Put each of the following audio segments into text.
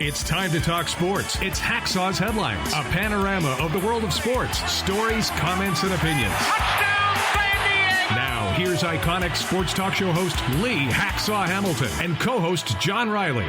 It's time to talk sports. It's Hacksaw's Headlines, a panorama of the world of sports, stories, comments, and opinions. Touchdown, San Diego! Now, here's iconic sports talk show host Lee Hacksaw Hamilton and co-host John Riley.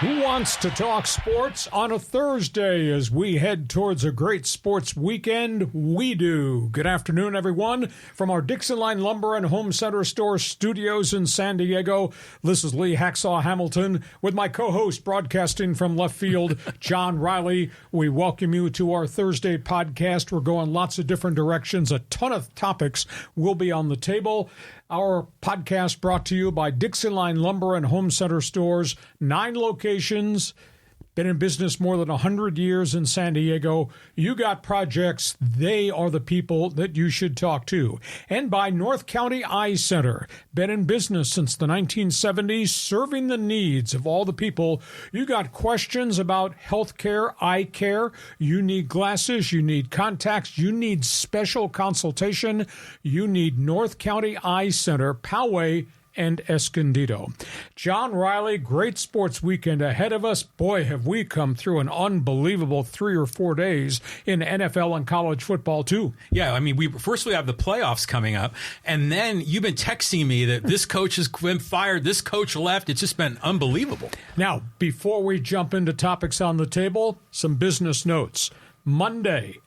Who wants to talk sports on a Thursday as we head towards a great sports weekend? We do. Good afternoon, everyone. From our DIXIELINE Lumber and Home Center Store studios in San Diego, this is Lee Hacksaw Hamilton with my co-host broadcasting from left field, John Riley. We welcome you to our Thursday podcast. We're going lots of different directions. A ton of topics will be on the table. Our podcast brought to you by DIXIELINE Lumber and Home Center Stores, 9 locations, been in business more than 100 years in San Diego. You got projects, they are the people that you should talk to. And by North County Eye Center, been in business since the 1970s, serving the needs of all the people. You got questions about health care, eye care, you need glasses, you need contacts, you need special consultation, you need North County Eye Center, Poway, and Escondido. John Riley, great sports weekend ahead of us. Boy, have we come through an unbelievable 3 or 4 days in NFL and college football, too. Yeah, I mean, we have the playoffs coming up, and then you've been texting me that this coach has been fired, this coach left. It's just been unbelievable. Now, before we jump into topics on the table, some business notes. Monday,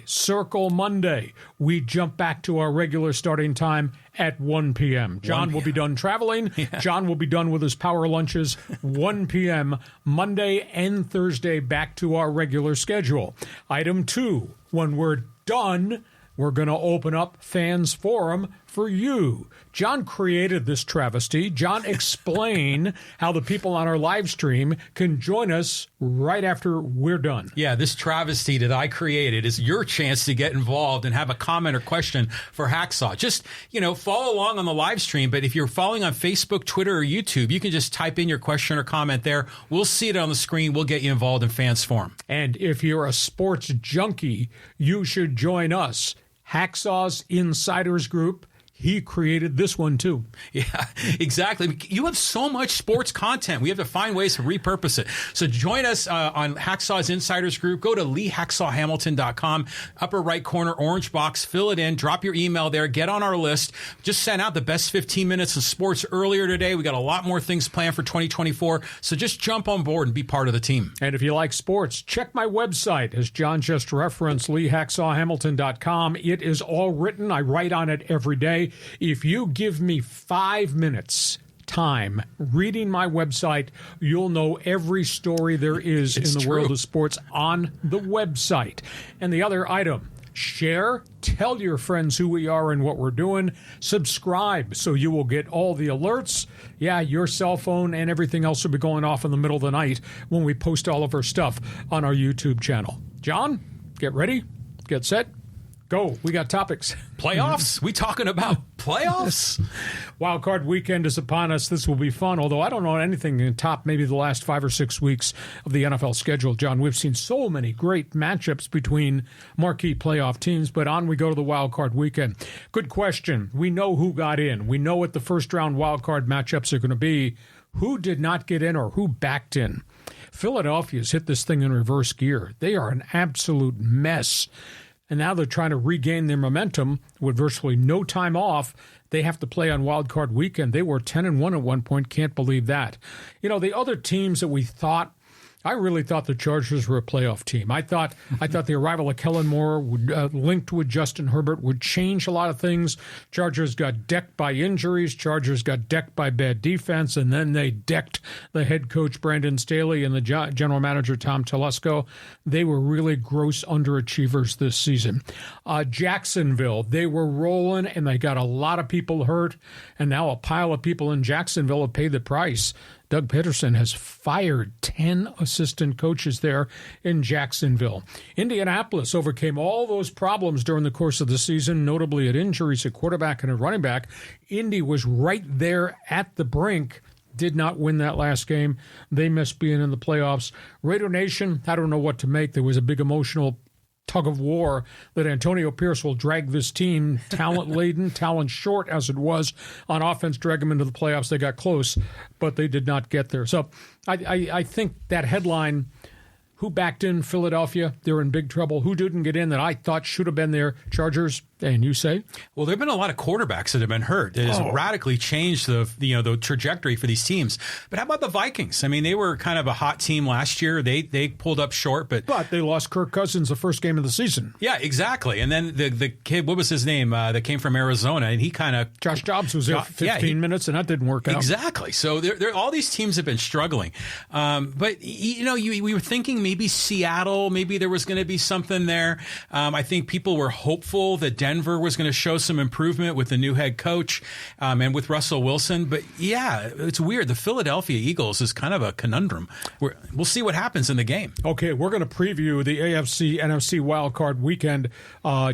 Circle Monday. We jump back to our regular starting time at 1 p.m. John will be done traveling. Yeah. John will be done with his power lunches. 1 p.m. Monday and Thursday back to our regular schedule. Item 2, when we're done, we're going to open up Fans Forum for you. John created this travesty. John, explain how the people on our live stream can join us right after we're done. Yeah, this travesty that I created is your chance to get involved and have a comment or question for Hacksaw. Just, follow along on the live stream, but if you're following on Facebook, Twitter, or YouTube, you can just type in your question or comment there. We'll see it on the screen. We'll get you involved in Fans Forum. And if you're a sports junkie, you should join us. Hacksaw's Insiders Group. He created this one, too. Yeah, exactly. You have so much sports content. We have to find ways to repurpose it. So join us on Hacksaw's Insiders Group. Go to leehacksawhamilton.com. Upper right corner, orange box. Fill it in. Drop your email there. Get on our list. Just sent out the best 15 minutes of sports earlier today. We got a lot more things planned for 2024. So just jump on board and be part of the team. And if you like sports, check my website, as John just referenced, leehacksawhamilton.com. It is all written. I write on it every day. If you give me 5 minutes time reading my website, you'll know every story there is in the world of sports on the website. And the other item, share, tell your friends who we are and what we're doing, subscribe so you will get all the alerts. Yeah, your cell phone and everything else will be going off in the middle of the night when we post all of our stuff on our YouTube channel. John, get ready, get set. Go. We got topics. Playoffs? We talking about playoffs? Wild Card weekend is upon us. This will be fun, although I don't know anything in top maybe the last 5 or 6 weeks of the NFL schedule, John. We've seen so many great matchups between marquee playoff teams, but on we go to the Wild Card weekend. Good question. We know who got in. We know what the first-round Wild Card matchups are going to be. Who did not get in or who backed in? Philadelphia's hit this thing in reverse gear. They are an absolute mess. And now they're trying to regain their momentum with virtually no time off. They have to play on Wild Card weekend. They were 10-1 at one point. Can't believe that. The other teams that we thought, I really thought the Chargers were a playoff team. I thought the arrival of Kellen Moore would, linked with Justin Herbert, would change a lot of things. Chargers got decked by injuries. Chargers got decked by bad defense, and then they decked the head coach Brandon Staley and the general manager Tom Telesco. They were really gross underachievers this season. Jacksonville, they were rolling, and they got a lot of people hurt, and now a pile of people in Jacksonville have paid the price. Doug Peterson has fired 10 assistant coaches there in Jacksonville. Indianapolis overcame all those problems during the course of the season, notably at injuries at quarterback and at running back. Indy was right there at the brink. Did not win that last game. They missed being in the playoffs. Raider Nation, I don't know what to make. There was a big emotional tug of war that Antonio Pierce will drag this team, talent-laden, talent short as it was, on offense, drag them into the playoffs. They got close, but they did not get there. So I think that headline, who backed in Philadelphia, they're in big trouble. Who didn't get in that I thought should have been there? Chargers, and you say? Well, there have been a lot of quarterbacks that have been hurt. It has radically changed the trajectory for these teams. But how about the Vikings? I mean, they were kind of a hot team last year. They pulled up short, but they lost Kirk Cousins the first game of the season. Yeah, exactly. And then the kid, what was his name, that came from Arizona, and he kind of Josh Dobbs was there 15 minutes, and that didn't work out. Exactly. So all these teams have been struggling. But we were thinking maybe Seattle, maybe there was going to be something there. I think people were hopeful that Denver was going to show some improvement with the new head coach and with Russell Wilson. But yeah, it's weird. The Philadelphia Eagles is kind of a conundrum. We'll see what happens in the game. Okay, we're going to preview the AFC-NFC wildcard weekend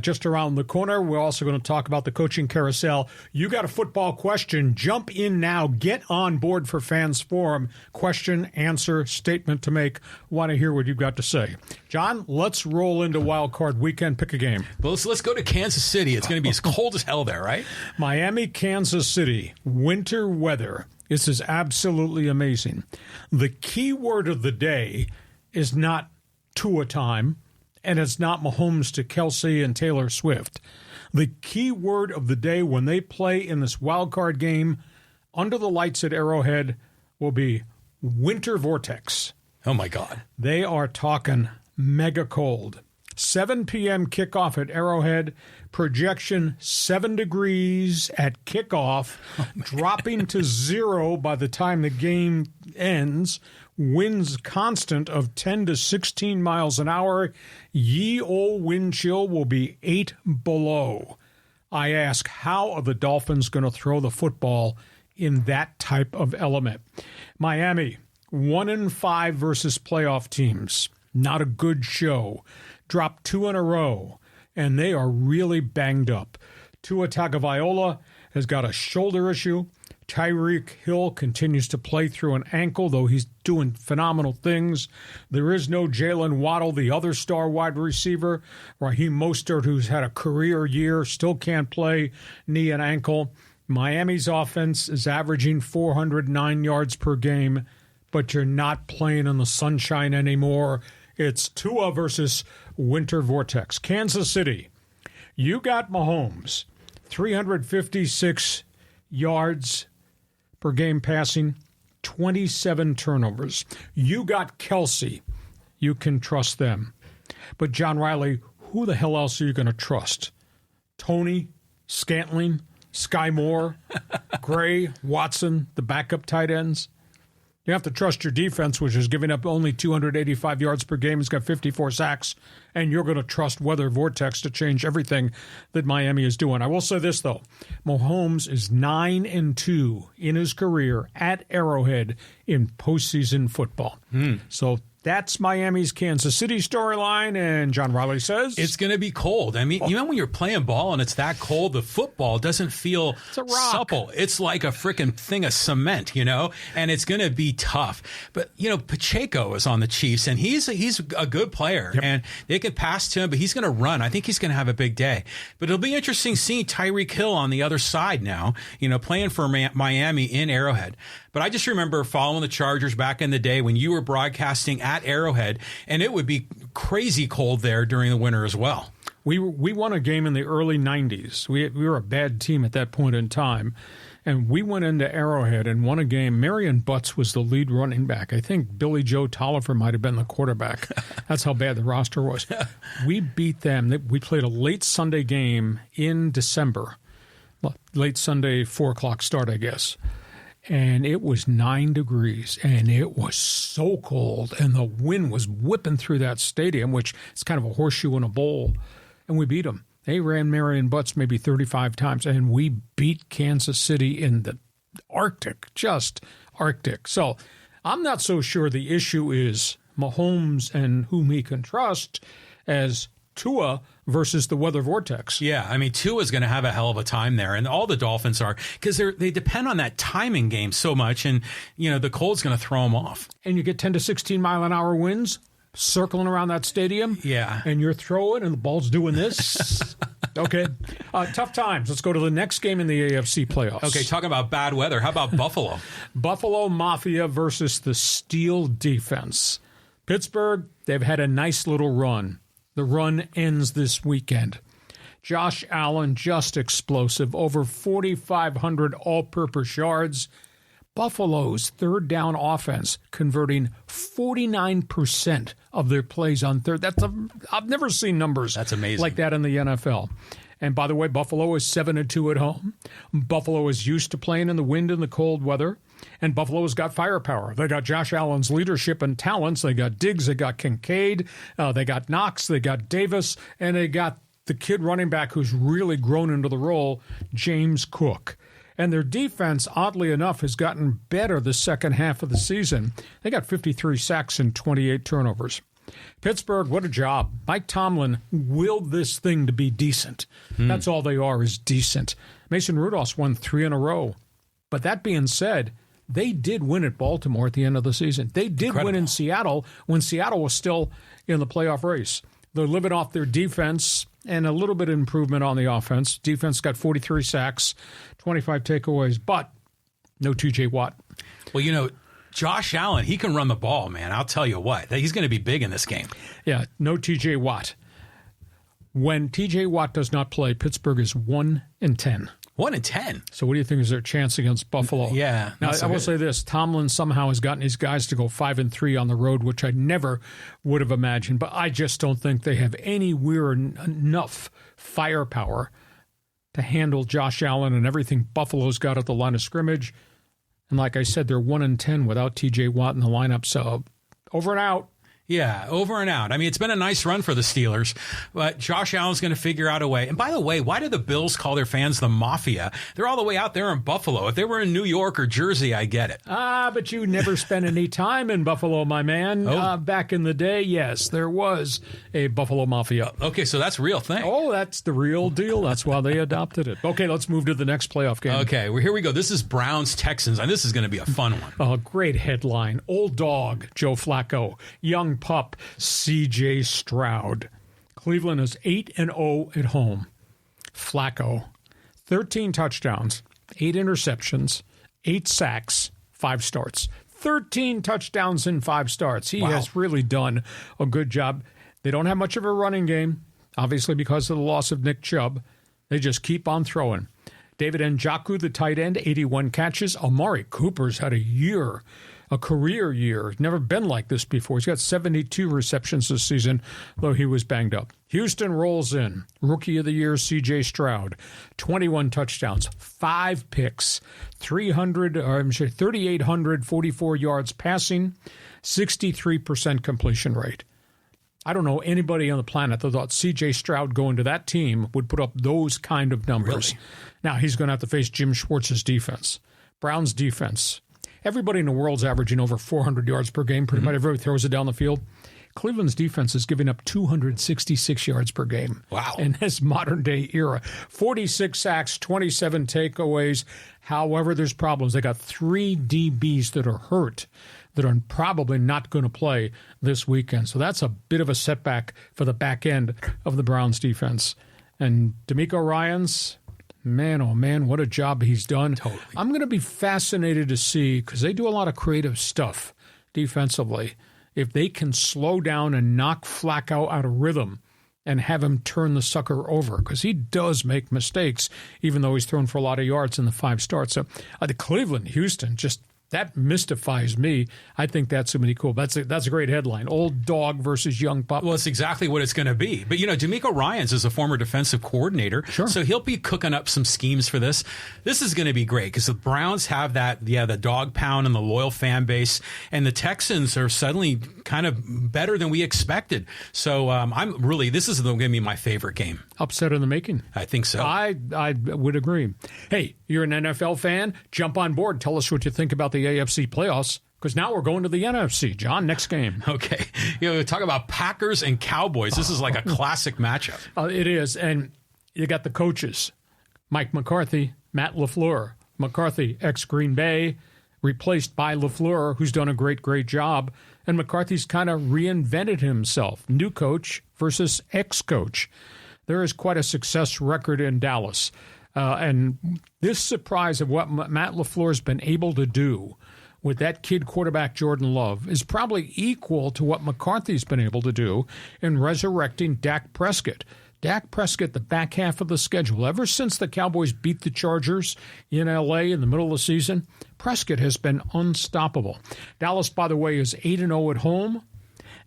just around the corner. We're also going to talk about the coaching carousel. You got a football question, jump in now. Get on board for Fans Forum. Question, answer, statement to make. Want to hear what you've got to say. John, let's roll into wildcard weekend. Pick a game. Well, let's go to Kansas City. It's going to be as cold as hell there, right? Miami, Kansas City, winter weather. This is absolutely amazing. The key word of the day is not Tua time, and it's not Mahomes to Kelsey and Taylor Swift. The key word of the day when they play in this wildcard game under the lights at Arrowhead will be winter vortex. Oh, my God. They are talking mega cold. 7 p.m. kickoff at Arrowhead. Projection 7 degrees at kickoff, dropping to 0 by the time the game ends. Winds constant of 10 to 16 miles an hour. Ye old wind chill will be 8 below. I ask, how are the Dolphins going to throw the football in that type of element? Miami, 1-5 versus playoff teams. Not a good show. Dropped 2 in a row, and they are really banged up. Tua Tagovailoa has got a shoulder issue. Tyreek Hill continues to play through an ankle, though he's doing phenomenal things. There is no Jalen Waddle, the other star wide receiver. Raheem Mostert, who's had a career year, still can't play, knee and ankle. Miami's offense is averaging 409 yards per game, but you're not playing in the sunshine anymore. It's Tua versus winter vortex. Kansas City, you got Mahomes, 356 yards per game passing, 27 turnovers. You got Kelsey. You can trust them. But John Riley, who the hell else are you going to trust? Tony, Scantling, Sky Moore, Gray, Watson, the backup tight ends? You have to trust your defense, which is giving up only 285 yards per game. It's got 54 sacks, and you're going to trust weather vortex to change everything that Miami is doing. I will say this, though. Mahomes is 9-2 in his career at Arrowhead in postseason football. So that's Miami's Kansas City storyline, and John Riley says it's going to be cold. I mean, when you're playing ball and it's that cold, the football doesn't feel supple. It's like a freaking thing of cement, and it's going to be tough. But, Pacheco is on the Chiefs, and he's a good player, and they could pass to him, but he's going to run. I think he's going to have a big day. But it'll be interesting seeing Tyreek Hill on the other side now, playing for Miami in Arrowhead. But I just remember following the Chargers back in the day when you were broadcasting at Arrowhead, and it would be crazy cold there during the winter as well. We won a game in the early 90s. We were a bad team at that point in time, and we went into Arrowhead and won a game. Marion Butts was the lead running back. I think Billy Joe Tolliver might have been the quarterback. That's how bad the roster was. We beat them. We played a late Sunday game in December. Late Sunday, 4 o'clock start, I guess. And it was 9 degrees, and it was so cold, and the wind was whipping through that stadium, which is kind of a horseshoe in a bowl, and we beat them. They ran Marion Butts maybe 35 times, and we beat Kansas City in the Arctic, just Arctic. So I'm not so sure the issue is Mahomes and whom he can trust as Tua versus the weather vortex. Yeah, I mean, Tua's going to have a hell of a time there, and all the Dolphins are, because they depend on that timing game so much, and, the cold's going to throw them off. And you get 10 to 16 mile-an-hour winds, circling around that stadium. Yeah. And you're throwing and the ball's doing this. Okay. Tough times. Let's go to the next game in the AFC playoffs. Okay, talking about bad weather. How about Buffalo? Buffalo Mafia versus the Steel defense. Pittsburgh, they've had a nice little run. The run ends this weekend. Josh Allen, just explosive. Over 4,500 all-purpose yards. Buffalo's third down offense converting 49% of their plays on third. I've never seen numbers That's amazing. like that in the NFL. And by the way, Buffalo is 7-2 at home. Buffalo is used to playing in the wind and the cold weather. And Buffalo's got firepower. They got Josh Allen's leadership and talents. They got Diggs. They got Kincaid. They got Knox. They got Davis. And they got the kid running back who's really grown into the role, James Cook. And their defense, oddly enough, has gotten better the second half of the season. They got 53 sacks and 28 turnovers. Pittsburgh, what a job. Mike Tomlin willed this thing to be decent. That's all they are, is decent. Mason Rudolph's won 3 in a row. But that being said, they did win at Baltimore at the end of the season. They did win in Seattle when Seattle was still in the playoff race. They're living off their defense and a little bit of improvement on the offense. Defense got 43 sacks, 25 takeaways, but no TJ Watt. Well, Josh Allen, he can run the ball, man. I'll tell you what. He's going to be big in this game. Yeah, no TJ Watt. When TJ Watt does not play, Pittsburgh is 1-10. 1-10. So what do you think is their chance against Buffalo? Yeah. Now, I will say this. Tomlin somehow has gotten his guys to go 5-3 on the road, which I never would have imagined. But I just don't think they have anywhere enough firepower to handle Josh Allen and everything Buffalo's got at the line of scrimmage. And like I said, they're 1-10 without TJ Watt in the lineup. So over and out. Yeah, over and out. I mean, it's been a nice run for the Steelers, but Josh Allen's going to figure out a way. And by the way, why do the Bills call their fans the Mafia? They're all the way out there in Buffalo. If they were in New York or Jersey, I get it. But you never spent any time in Buffalo, my man. Back in the day, yes, there was a Buffalo Mafia. Okay, so that's a real thing. Oh, that's the real deal. That's why they adopted it. Okay, let's move to the next playoff game. Okay, well, here we go. This is Browns-Texans, and this is going to be a fun one. Oh, great headline. Old dog, Joe Flacco. Young pup, C.J. Stroud. Cleveland is 8-0 at home. Flacco, 13 touchdowns, 8 interceptions, 8 sacks, 5 starts. 13 touchdowns in 5 starts. He has really done a good job. They don't have much of a running game, obviously because of the loss of Nick Chubb. They just keep on throwing. David Njoku, the tight end, 81 catches. Amari Cooper's had a career year. Never been like this before. He's got 72 receptions this season, though he was banged up. Houston rolls in. Rookie of the year, C.J. Stroud. 21 touchdowns, 5 picks, 3,844 yards passing, 63% completion rate. I don't know anybody on the planet that thought C.J. Stroud going to that team would put up those kind of numbers. Really? Now he's going to have to face Jim Schwartz's defense. Browns defense. Everybody in the world's averaging over 400 yards per game. Pretty much everybody throws it down the field. Cleveland's defense is giving up 266 yards per game. Wow. In this modern-day era. 46 sacks, 27 takeaways. However, there's problems. They got 3 DBs that are hurt that are probably not going to play this weekend. So that's a bit of a setback for the back end of the Browns defense. And D'Amico Ryans, man, oh man, what a job he's done. Totally. I'm going to be fascinated to see, because they do a lot of creative stuff defensively, if they can slow down and knock Flacco out of rhythm and have him turn the sucker over, because he does make mistakes, even though he's thrown for a lot of yards in the 5 starts. So the Cleveland, Houston, just that mystifies me. I think that's somebody cool. That's a great headline. Old dog versus young pup. Well, it's exactly what it's going to be. But, D'Amico Ryans is a former defensive coordinator. Sure. So he'll be cooking up some schemes for this. This is going to be great because the Browns have the dog pound and the loyal fan base. And the Texans are suddenly kind of better than we expected. So this is going to be my favorite game. Upset in the making. I think so. I would agree. Hey, you're an NFL fan? Jump on board. Tell us what you think about the AFC playoffs, because now we're going to the NFC. John, next game. Okay. Talk about Packers and Cowboys. This is like a classic matchup. It is. And you got the coaches, Mike McCarthy, Matt LaFleur. McCarthy, ex-Green Bay, replaced by LaFleur, who's done a great job. And McCarthy's kind of reinvented himself. New coach versus ex-coach. There is quite a success record in Dallas. And this surprise of what Matt LaFleur's been able to do with that kid quarterback Jordan Love is probably equal to what McCarthy's been able to do in resurrecting Dak Prescott. Dak Prescott, the back half of the schedule, ever since the Cowboys beat the Chargers in L.A. in the middle of the season, Prescott has been unstoppable. Dallas, by the way, is 8-0 at home.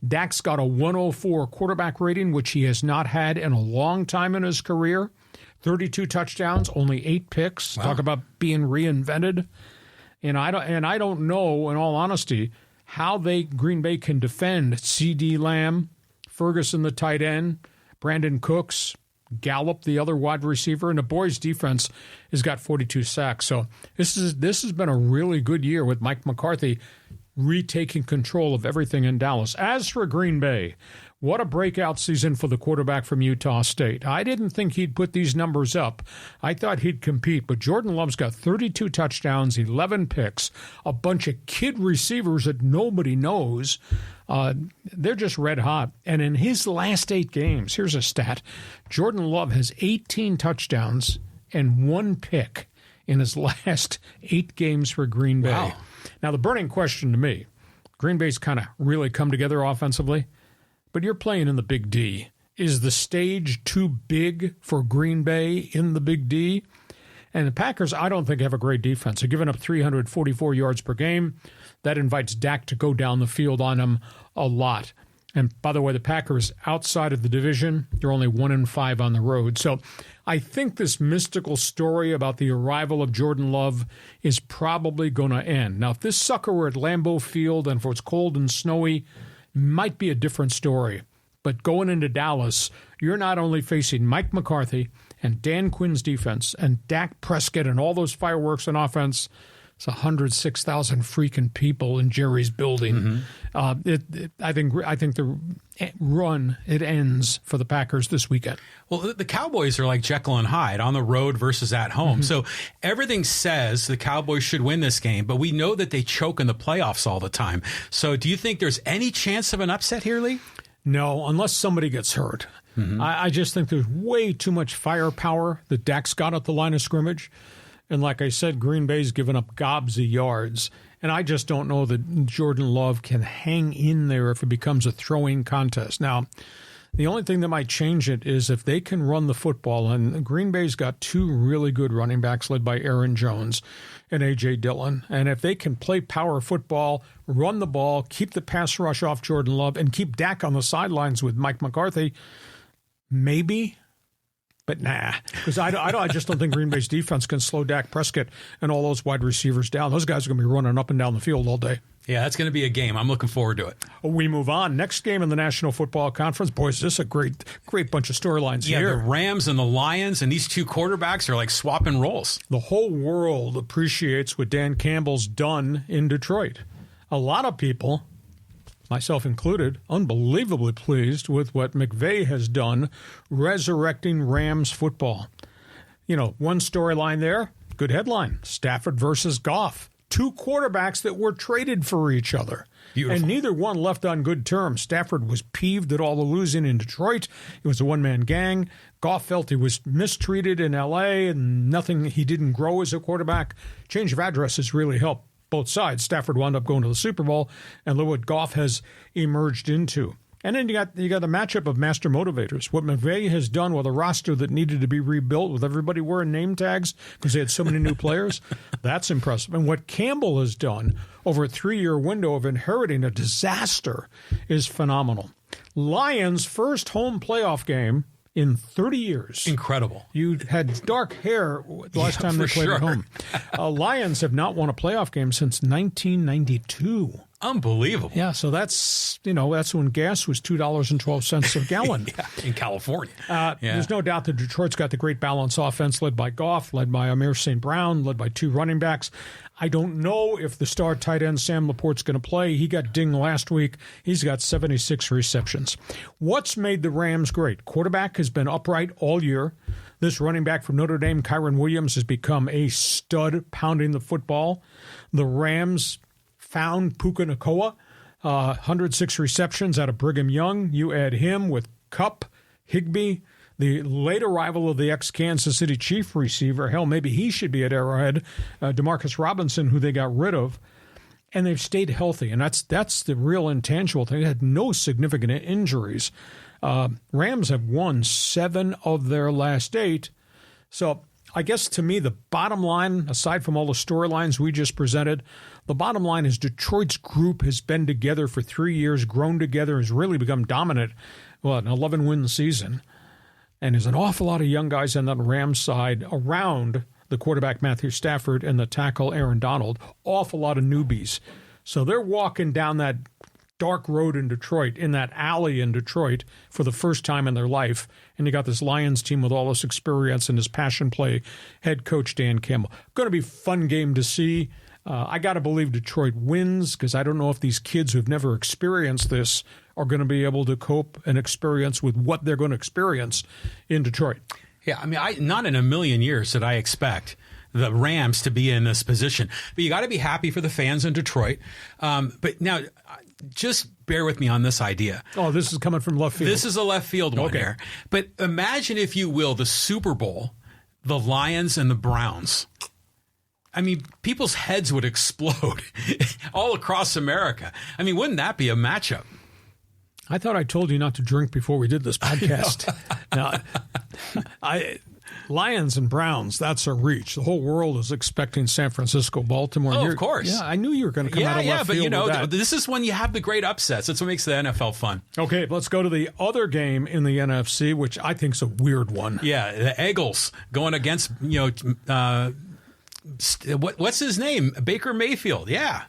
Dak's got a 104 quarterback rating, which he has not had in a long time in his career. 32 touchdowns, only 8 picks. Wow. Talk about being reinvented. And I don't know, in all honesty, how Green Bay can defend CeeDee Lamb, Ferguson the tight end, Brandon Cooks, Gallup the other wide receiver, and the boys' defense has got 42 sacks. So this has been a really good year with Mike McCarthy retaking control of everything in Dallas. As for Green Bay, what a breakout season for the quarterback from Utah State. I didn't think he'd put these numbers up. I thought he'd compete, but Jordan Love's got 32 touchdowns, 11 picks, a bunch of kid receivers that nobody knows. They're just red hot. And in his last 8 games, here's a stat. Jordan Love has 18 touchdowns and 1 pick in his last 8 games for Green Bay. Wow. Now, the burning question to me, Green Bay's kind of really come together offensively, but you're playing in the Big D. Is the stage too big for Green Bay in the Big D? And the Packers, I don't think, have a great defense. They're giving up 344 yards per game. That invites Dak to go down the field on them a lot. And by the way, the Packers, outside of the division, they're only 1-5 on the road. So I think this mystical story about the arrival of Jordan Love is probably going to end. Now, if this sucker were at Lambeau Field and if it's cold and snowy, might be a different story. But going into Dallas, you're not only facing Mike McCarthy and Dan Quinn's defense and Dak Prescott and all those fireworks on offense. It's 106,000 freaking people in Jerry's building. Mm-hmm. I think the run, it ends for the Packers this weekend. Well, the Cowboys are like Jekyll and Hyde, on the road versus at home. Mm-hmm. So everything says the Cowboys should win this game, but we know that they choke in the playoffs all the time. So do you think there's any chance of an upset here, Lee? No, unless somebody gets hurt. Mm-hmm. I just think there's way too much firepower that Dak's got at the line of scrimmage. And like I said, Green Bay's given up gobs of yards. And I just don't know that Jordan Love can hang in there if it becomes a throwing contest. Now, the only thing that might change it is if they can run the football. And Green Bay's got 2 really good running backs led by Aaron Jones and A.J. Dillon. And if they can play power football, run the ball, keep the pass rush off Jordan Love, and keep Dak on the sidelines with Mike McCarthy, maybe. But nah, because I just don't think Green Bay's defense can slow Dak Prescott and all those wide receivers down. Those guys are going to be running up and down the field all day. Yeah, that's going to be a game. I'm looking forward to it. We move on. Next game in the National Football Conference. Boys, this is a great bunch of storylines here. Yeah, the Rams and the Lions, and these 2 quarterbacks are like swapping roles. The whole world appreciates what Dan Campbell's done in Detroit. A lot of people, myself included, unbelievably pleased with what McVay has done resurrecting Rams football. You know, one storyline there, good headline, Stafford versus Goff. 2 quarterbacks that were traded for each other. Beautiful. And neither one left on good terms. Stafford was peeved at all the losing in Detroit. It was a one-man gang. Goff felt he was mistreated in L.A. and he didn't grow as a quarterback. Change of address has really helped both sides. Stafford wound up going to the Super Bowl, and look what Goff has emerged into. And then you got the matchup of master motivators. What McVay has done with a roster that needed to be rebuilt with everybody wearing name tags because they had so many new players, that's impressive. And what Campbell has done over a 3-year window of inheriting a disaster is phenomenal. Lions' first home playoff game in 30 years. Incredible. You had dark hair the last time they played at home. Lions have not won a playoff game since 1992. Unbelievable. Yeah, so that's when gas was $2.12 a gallon. Yeah, in California. There's no doubt that Detroit's got the great balanced offense led by Goff, led by Amir St. Brown, led by 2 running backs. I don't know if the star tight end Sam Laporte's going to play. He got dinged last week. He's got 76 receptions. What's made the Rams great? Quarterback has been upright all year. This running back from Notre Dame, Kyron Williams, has become a stud pounding the football. The Rams found Puka Nacua, 106 receptions out of Brigham Young. You add him with Kupp, Higbee, the late arrival of the ex-Kansas City Chief receiver. Hell, maybe he should be at Arrowhead. Demarcus Robinson, who they got rid of. And they've stayed healthy, and that's the real intangible thing. They had no significant injuries. Rams have won 7 of their last 8. So I guess to me, the bottom line, aside from all the storylines we just presented, the bottom line is Detroit's group has been together for 3 years, grown together, has really become dominant. Well, an 11-win season. And there's an awful lot of young guys on the Rams side around the quarterback Matthew Stafford and the tackle Aaron Donald, awful lot of newbies. So they're walking down that dark road in Detroit, in that alley in Detroit, for the first time in their life. And you got this Lions team with all this experience and this passion play, head coach Dan Campbell. Going to be a fun game to see. I got to believe Detroit wins, because I don't know if these kids who've never experienced this are going to be able to cope and experience with what they're going to experience in Detroit. Yeah, I mean, not in a million years did I expect the Rams to be in this position. But you got to be happy for the fans in Detroit. But now, just bear with me on this idea. Oh, this is coming from left field. This is a left field one there. But imagine, if you will, the Super Bowl, the Lions and the Browns. I mean, people's heads would explode all across America. I mean, wouldn't that be a matchup? I thought I told you not to drink before we did this podcast. Now, Lions and Browns, that's a reach. The whole world is expecting San Francisco, Baltimore. Oh, of course. Yeah, I knew you were going to come out of left field. Yeah, but you know, with that. this is when you have the great upsets. That's what makes the NFL fun. Okay, let's go to the other game in the NFC, which I think is a weird one. Yeah, the Eagles going against, what's his name? Baker Mayfield. Yeah.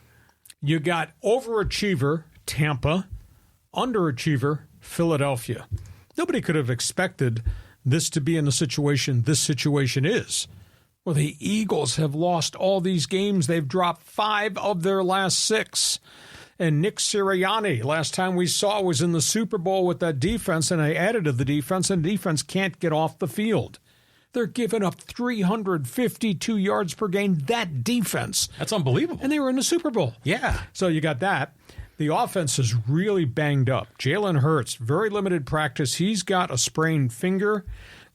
You got overachiever Tampa, underachiever Philadelphia. Nobody could have expected this to be in the situation this situation is. Well, the Eagles have lost all these games. They've dropped 5 of their last 6. And Nick Sirianni, last time we saw, was in the Super Bowl with that defense, and they added to the defense, and the defense can't get off the field. They're giving up 352 yards per game. That defense. That's unbelievable. And they were in the Super Bowl. Yeah. So you got that. The offense is really banged up. Jalen Hurts, very limited practice. He's got a sprained finger.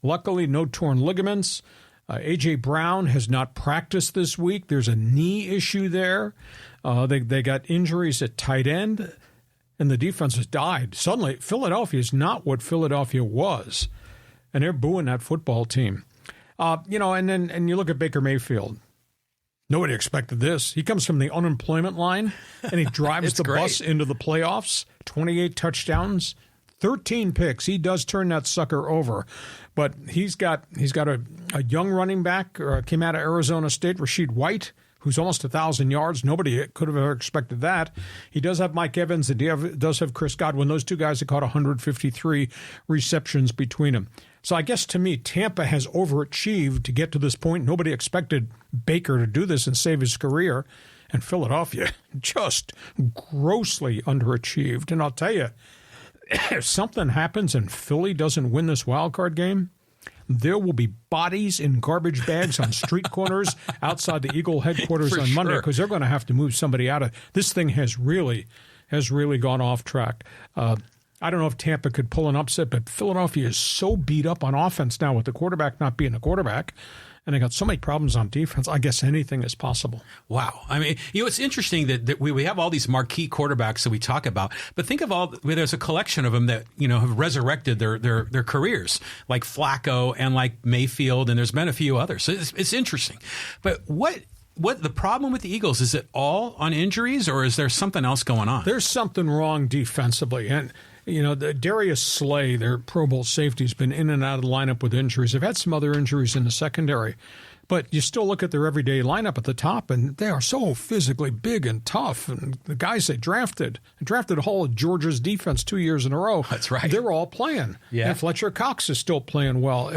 Luckily, no torn ligaments. A.J. Brown has not practiced this week. There's a knee issue there. They got injuries at tight end, and the defense has died. Suddenly, Philadelphia is not what Philadelphia was, and they're booing that football team. And you look at Baker Mayfield. Nobody expected this. He comes from the unemployment line, and he drives the bus into the playoffs. 28 touchdowns, 13 picks. He does turn that sucker over. But he's got a young running back, came out of Arizona State, Rashid White, who's almost 1,000 yards. Nobody could have ever expected that. He does have Mike Evans. He does have Chris Godwin. Those two guys have caught 153 receptions between them. So I guess to me, Tampa has overachieved to get to this point. Nobody expected Baker to do this and save his career. And Philadelphia just grossly underachieved. And I'll tell you, if something happens and Philly doesn't win this wild card game, there will be bodies in garbage bags on street corners outside the Eagle headquarters on Monday, because they're going to have to move somebody out of this thing. Has really gone off track. I don't know if Tampa could pull an upset, but Philadelphia is so beat up on offense now with the quarterback not being a quarterback, and they got so many problems on defense. I guess anything is possible. Wow. I mean, it's interesting that we have all these marquee quarterbacks that we talk about, but think of there's a collection of them that, have resurrected their careers, like Flacco and like Mayfield, and there's been a few others. So it's interesting. But what the problem with the Eagles, is it all on injuries, or is there something else going on? There's something wrong defensively. And Darius Slay, their Pro Bowl safety, has been in and out of the lineup with injuries. They've had some other injuries in the secondary, but you still look at their everyday lineup at the top, and they are so physically big and tough. And the guys they drafted a whole of Georgia's defense 2 years in a row. That's right. They're all playing. Yeah. And Fletcher Cox is still playing well.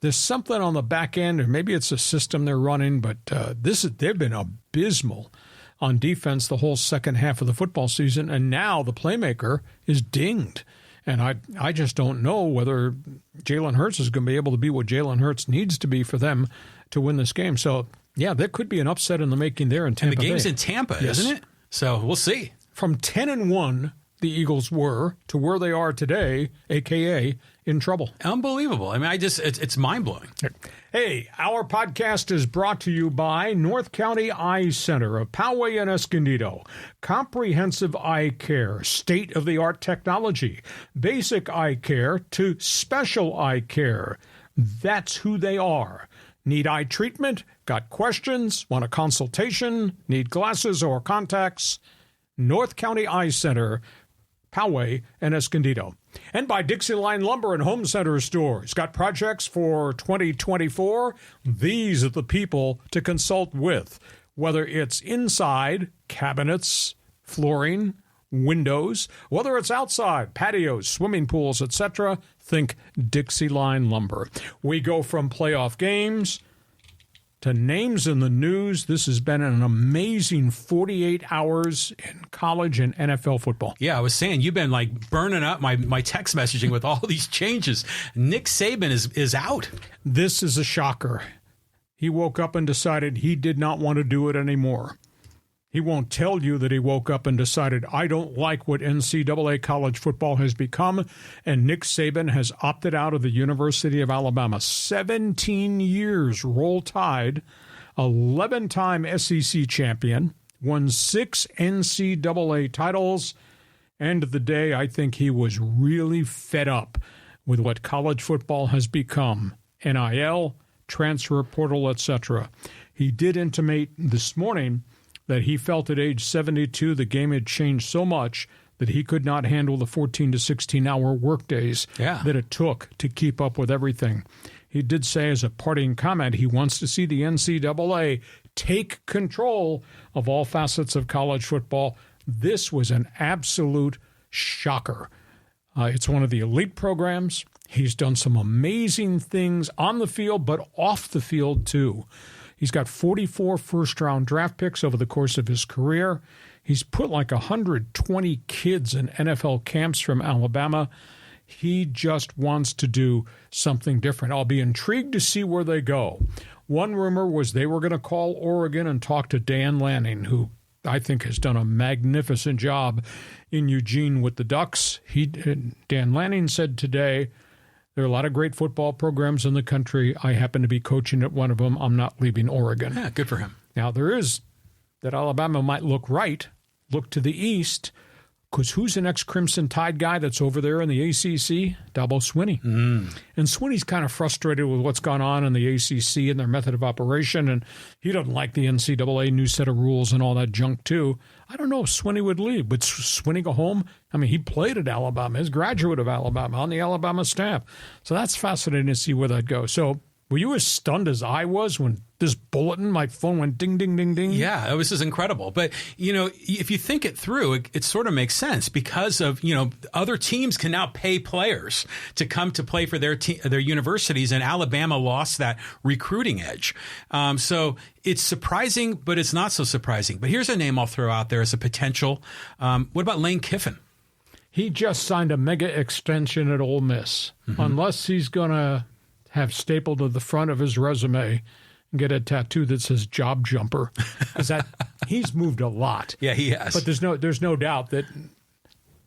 There's something on the back end, or maybe it's a system they're running, but they've been abysmal on defense the whole second half of the football season, and now the playmaker is dinged. And I just don't know whether Jalen Hurts is going to be able to be what Jalen Hurts needs to be for them to win this game. So, yeah, there could be an upset in the making there in Tampa Bay. And the game's in Tampa, yes. Isn't it? So we'll see. From 10-1, the Eagles were to where they are today, a.k.a. in trouble. Unbelievable. I mean, it's mind-blowing. Hey, our podcast is brought to you by North County Eye Center of Poway and Escondido. Comprehensive eye care, state-of-the-art technology, basic eye care to special eye care. That's who they are. Need eye treatment? Got questions? Want a consultation? Need glasses or contacts? North County Eye Center, Poway and Escondido. And by DIXIELINE Lumber and Home Center Stores. Got projects for 2024? These are the people to consult with. Whether it's inside, cabinets, flooring, windows, whether it's outside, patios, swimming pools, etc., think DIXIELINE Lumber. We go from playoff games to names in the news. This has been an amazing 48 hours in college and NFL football. Yeah, I was saying, you've been like burning up my text messaging with all these changes. Nick Saban is out. This is a shocker. He woke up and decided he did not want to do it anymore. He won't tell you that he woke up and decided, I don't like what NCAA college football has become, and Nick Saban has opted out of the University of Alabama. 17 years Roll Tide, 11-time SEC champion, won 6 NCAA titles. End of the day, I think he was really fed up with what college football has become. NIL, transfer portal, etc. He did intimate this morning that he felt at age 72 the game had changed so much that he could not handle the 14 to 16-hour workdays that it took to keep up with everything. He did say as a parting comment he wants to see the NCAA take control of all facets of college football. This was an absolute shocker. It's one of the elite programs. He's done some amazing things on the field, but off the field too. He's got 44 first-round draft picks over the course of his career. He's put like 120 kids in NFL camps from Alabama. He just wants to do something different. I'll be intrigued to see where they go. One rumor was they were going to call Oregon and talk to Dan Lanning, who I think has done a magnificent job in Eugene with the Ducks. Dan Lanning said today, there are a lot of great football programs in the country. I happen to be coaching at one of them. I'm not leaving Oregon. Yeah, good for him. Now, there is that Alabama might look to the east, because who's the next Crimson Tide guy that's over there in the ACC? Dabo Swinney. And Swinney's kind of frustrated with what's gone on in the ACC and their method of operation, and he doesn't like the NCAA new set of rules and all that junk, too. I don't know if Swinney would leave. Would Swinney go home? I mean, he played at Alabama. He's a graduate of Alabama on the Alabama staff. So that's fascinating to see where that goes. So were you as stunned as I was when this bulletin, my phone went ding, ding, ding, ding? Yeah, this is incredible. But, if you think it through, it sort of makes sense because of, other teams can now pay players to come to play for their universities, and Alabama lost that recruiting edge. So it's surprising, but it's not so surprising. But here's a name I'll throw out there as a potential. What about Lane Kiffin? He just signed a mega extension at Ole Miss. Unless he's going to have stapled to the front of his resume and get a tattoo that says job jumper, because he's moved a lot. Yeah, he has. But there's no doubt that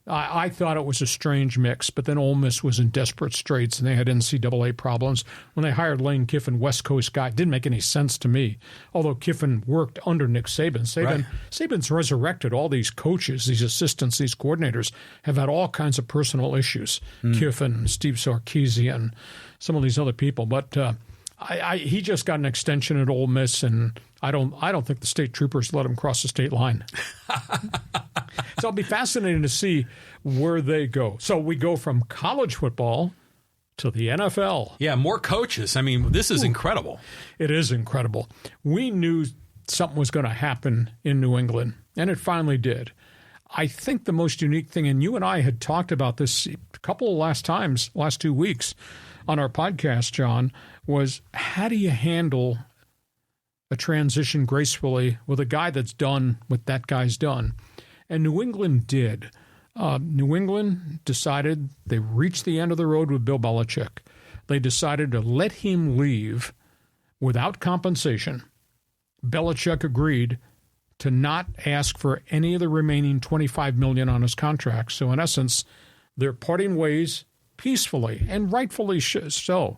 I thought it was a strange mix, but then Ole Miss was in desperate straits and they had NCAA problems. When they hired Lane Kiffin, West Coast guy, it didn't make any sense to me, although Kiffin worked under Nick Saban. Saban's resurrected all these coaches, these assistants, these coordinators have had all kinds of personal issues. Kiffin, Steve Sarkisian, some of these other people, but he just got an extension at Ole Miss, and I don't think the state troopers let him cross the state line. So it'll be fascinating to see where they go. So we go from college football to the NFL. Yeah, more coaches. I mean, this is incredible. It is incredible. We knew something was going to happen in New England, and it finally did. I think the most unique thing, and you and I had talked about this a couple of last 2 weeks on our podcast, John, was how do you handle a transition gracefully with a guy that's done what that guy's done? And New England did. New England decided they reached the end of the road with Bill Belichick. They decided to let him leave without compensation. Belichick agreed to not ask for any of the remaining $25 million on his contract. So in essence, they're parting ways peacefully, and rightfully so.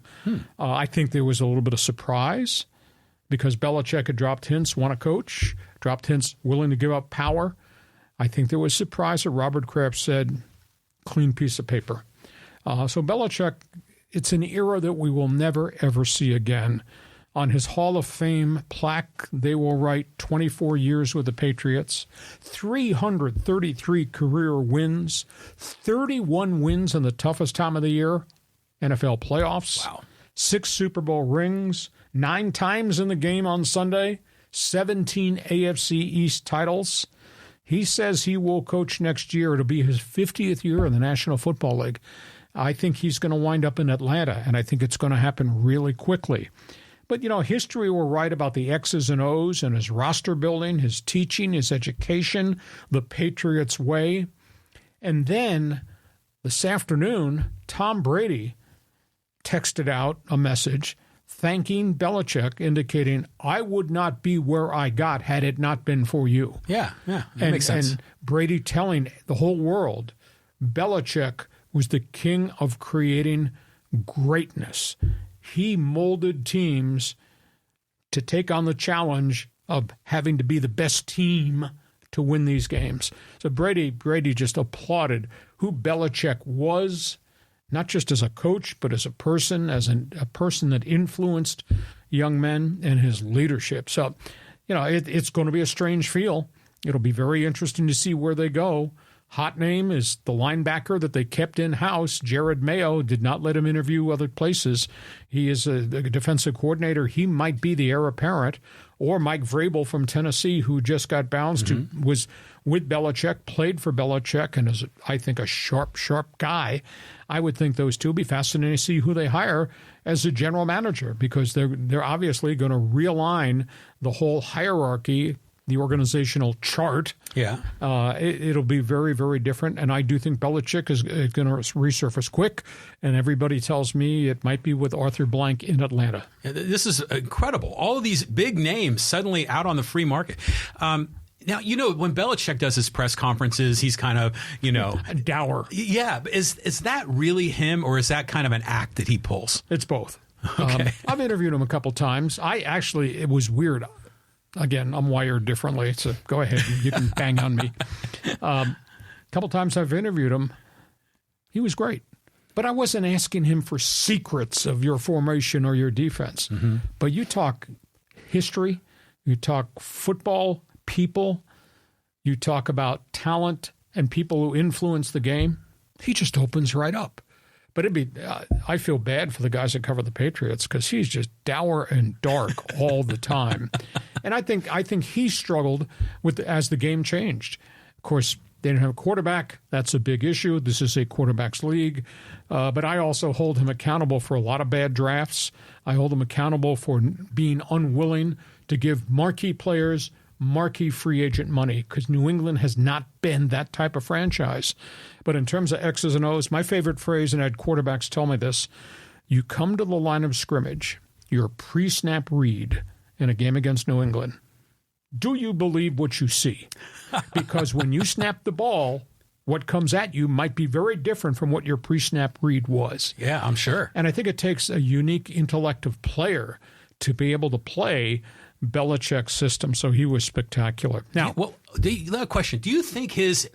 I think there was a little bit of surprise because Belichick had dropped hints, want to coach, dropped hints, willing to give up power. I think there was surprise that Robert Kraft said, clean piece of paper. So Belichick, it's an era that we will never, ever see again. On his Hall of Fame plaque, they will write 24 years with the Patriots, 333 career wins, 31 wins in the toughest time of the year, NFL playoffs, 6 Super Bowl rings, 9 times in the game on Sunday, 17 AFC East titles. He says he will coach next year. It'll be his 50th year in the National Football League. I think he's going to wind up in Atlanta, and I think it's going to happen really quickly. But, history will write about the X's and O's and his roster building, his teaching, his education, the Patriots way. And then this afternoon, Tom Brady texted out a message thanking Belichick, indicating, I would not be where I got had it not been for you. Yeah, that makes sense. And Brady telling the whole world, Belichick was the king of creating greatness. He molded teams to take on the challenge of having to be the best team to win these games. So Brady just applauded who Belichick was, not just as a coach, but as a person, a person that influenced young men and his leadership. So, it's going to be a strange feel. It'll be very interesting to see where they go. Hot name is the linebacker that they kept in-house. Jared Mayo did not let him interview other places. He is a defensive coordinator. He might be the heir apparent. Or Mike Vrabel from Tennessee, who just got bounced, who was with Belichick, played for Belichick, and is, I think, a sharp guy. I would think those two would be fascinating to see who they hire as a general manager, because they're obviously going to realign the whole hierarchy, the organizational chart. Yeah. It'll be very, very different. And I do think Belichick is going to resurface quick. And everybody tells me it might be with Arthur Blank in Atlanta. This is incredible. All of these big names suddenly out on the free market. Now, when Belichick does his press conferences, he's kind of, dour. Yeah. Is that really him, or is that kind of an act that he pulls? It's both. Okay. I've interviewed him a couple times. It was weird. Again, I'm wired differently, so go ahead. You can bang on me. A couple times I've interviewed him. He was great. But I wasn't asking him for secrets of your formation or your defense. But you talk history, you talk football, people, you talk about talent and people who influence the game. He just opens right up. But I feel bad for the guys that cover the Patriots because he's just dour and dark all the time. And I think he struggled as the game changed. Of course, they didn't have a quarterback. That's a big issue. This is a quarterback's league. But I also hold him accountable for a lot of bad drafts. I hold him accountable for being unwilling to give marquee players marquee free agent money, because New England has not been that type of franchise. But in terms of X's and O's, my favorite phrase, and I had quarterbacks tell me this, you come to the line of scrimmage, your pre-snap read in a game against New England. Do you believe what you see? Because when you snap the ball, what comes at you might be very different from what your pre-snap read was. Yeah, I'm sure. And I think it takes a unique intellect of player to be able to play Belichick's system, so he was spectacular. Now, the question, do you think his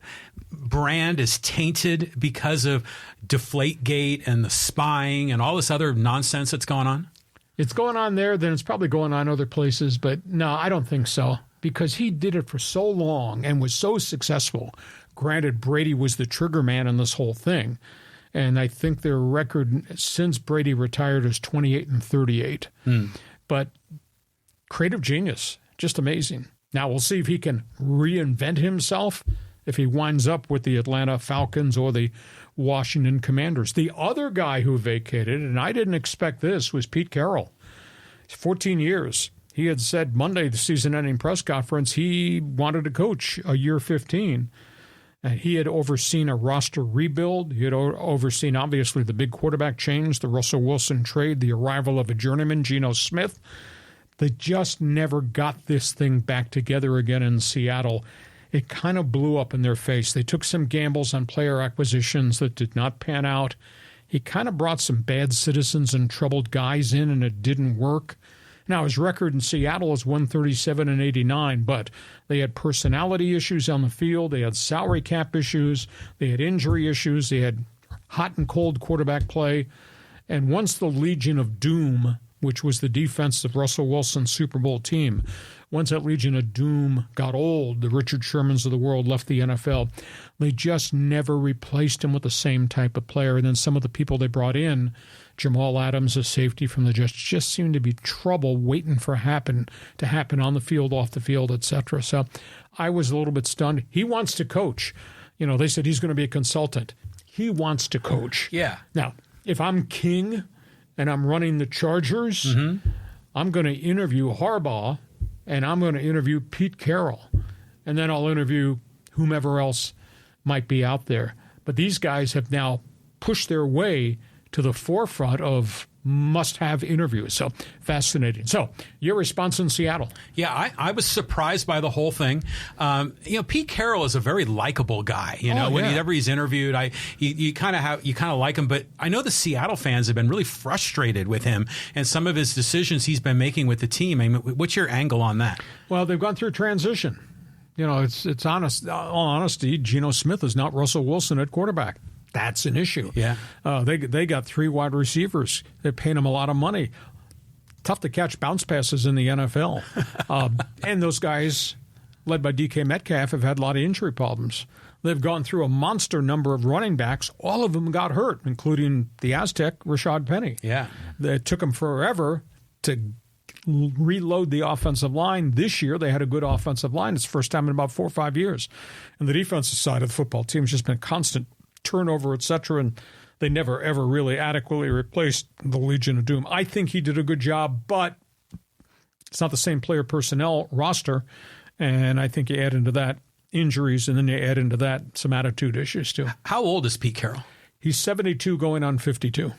brand is tainted because of Deflategate and the spying and all this other nonsense that's going on? It's going on there, then it's probably going on other places, but no, I don't think so, because he did it for so long and was so successful. Granted, Brady was the trigger man in this whole thing, and I think their record since Brady retired is 28-38. But creative genius, just amazing. Now we'll see if he can reinvent himself if he winds up with the Atlanta Falcons or the Washington Commanders. The other guy who vacated, and I didn't expect this, was Pete Carroll. 14 years. He had said Monday, the season-ending press conference, he wanted to coach a year 15. And he had overseen a roster rebuild. He had overseen, obviously, the big quarterback change, the Russell Wilson trade, the arrival of a journeyman, Geno Smith. They just never got this thing back together again in Seattle. It kind of blew up in their face. They took some gambles on player acquisitions that did not pan out. He kind of brought some bad citizens and troubled guys in, and it didn't work. Now, his record in Seattle is 137-89, but they had personality issues on the field. They had salary cap issues. They had injury issues. They had hot and cold quarterback play. And once the Legion of Doom, which was the defense of Russell Wilson's Super Bowl team, once that Legion of Doom got old, the Richard Shermans of the world left the NFL, they just never replaced him with the same type of player. And then some of the people they brought in, Jamal Adams, a safety from the Jets, just seemed to be trouble waiting for to happen on the field, off the field, etc. So I was a little bit stunned. He wants to coach. You know, they said he's going to be a consultant. He wants to coach. Yeah. Now, if I'm king and I'm running the Chargers, I'm going to interview Harbaugh, and I'm going to interview Pete Carroll, and then I'll interview whomever else might be out there. But these guys have now pushed their way to the forefront of must-have interviews. So fascinating. So your response in Seattle? Yeah, I was surprised by the whole thing. Pete Carroll is a very likable guy. Whenever he's interviewed, you kind of like him. But I know the Seattle fans have been really frustrated with him and some of his decisions he's been making with the team. I mean, what's your angle on that? Well, they've gone through transition. You know, it's honest. All honesty, Geno Smith is not Russell Wilson at quarterback. That's an issue. Yeah, they got 3 wide receivers. They're paying them a lot of money. Tough to catch bounce passes in the NFL. And those guys, led by DK Metcalf, have had a lot of injury problems. They've gone through a monster number of running backs. All of them got hurt, including the Aztec, Rashad Penny. Yeah, it took them forever to reload the offensive line. This year, they had a good offensive line. It's the first time in about 4 or 5 years. And the defensive side of the football team has just been constant turnover, etc., and they never, ever really adequately replaced the Legion of Doom. I think he did a good job, but it's not the same player personnel roster, and I think you add into that injuries, and then you add into that some attitude issues, too. How old is Pete Carroll? He's 72 going on 52.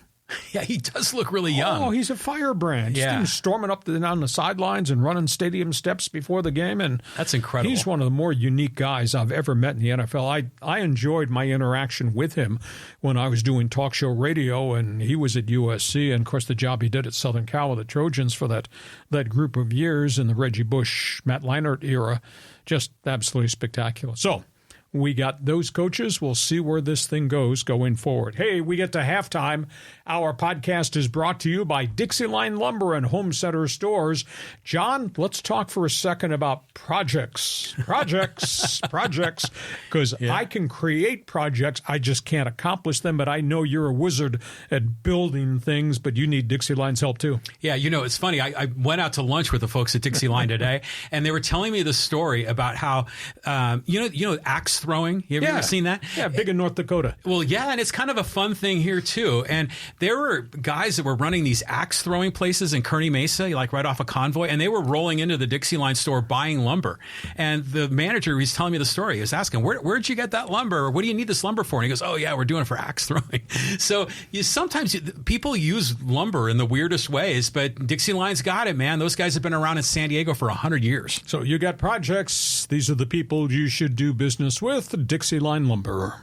Yeah, he does look really young. Oh, he's a firebrand. Yeah. He's storming up on the sidelines and running stadium steps before the game. And that's incredible. He's one of the more unique guys I've ever met in the NFL. I enjoyed my interaction with him when I was doing talk show radio, and he was at USC. And, of course, the job he did at Southern Cal with the Trojans for that group of years in the Reggie Bush, Matt Leinart era, just absolutely spectacular. So we got those coaches. We'll see where this thing goes going forward. Hey, we get to halftime. Our podcast is brought to you by DIXIELINE Lumber and Home Center Stores. John, let's talk for a second about projects, because I can create projects. I just can't accomplish them, but I know you're a wizard at building things, but you need DIXIELINE's help too. Yeah, it's funny. I went out to lunch with the folks at DIXIELINE today, and they were telling me the story about how, axe throwing. You ever seen that? Yeah, big in North Dakota. Well, yeah, and it's kind of a fun thing here too. And there were guys that were running these axe throwing places in Kearney Mesa, like right off a Convoy, and they were rolling into the DIXIELINE store buying lumber. And the manager, he's telling me the story. He was asking, where'd you get that lumber? Or what do you need this lumber for? And he goes, oh yeah, we're doing it for axe throwing. So sometimes people use lumber in the weirdest ways, but DIXIELINE's got it, man. Those guys have been around in San Diego for 100 years. So you got projects. These are the people you should do business with. DIXIELINE Lumber.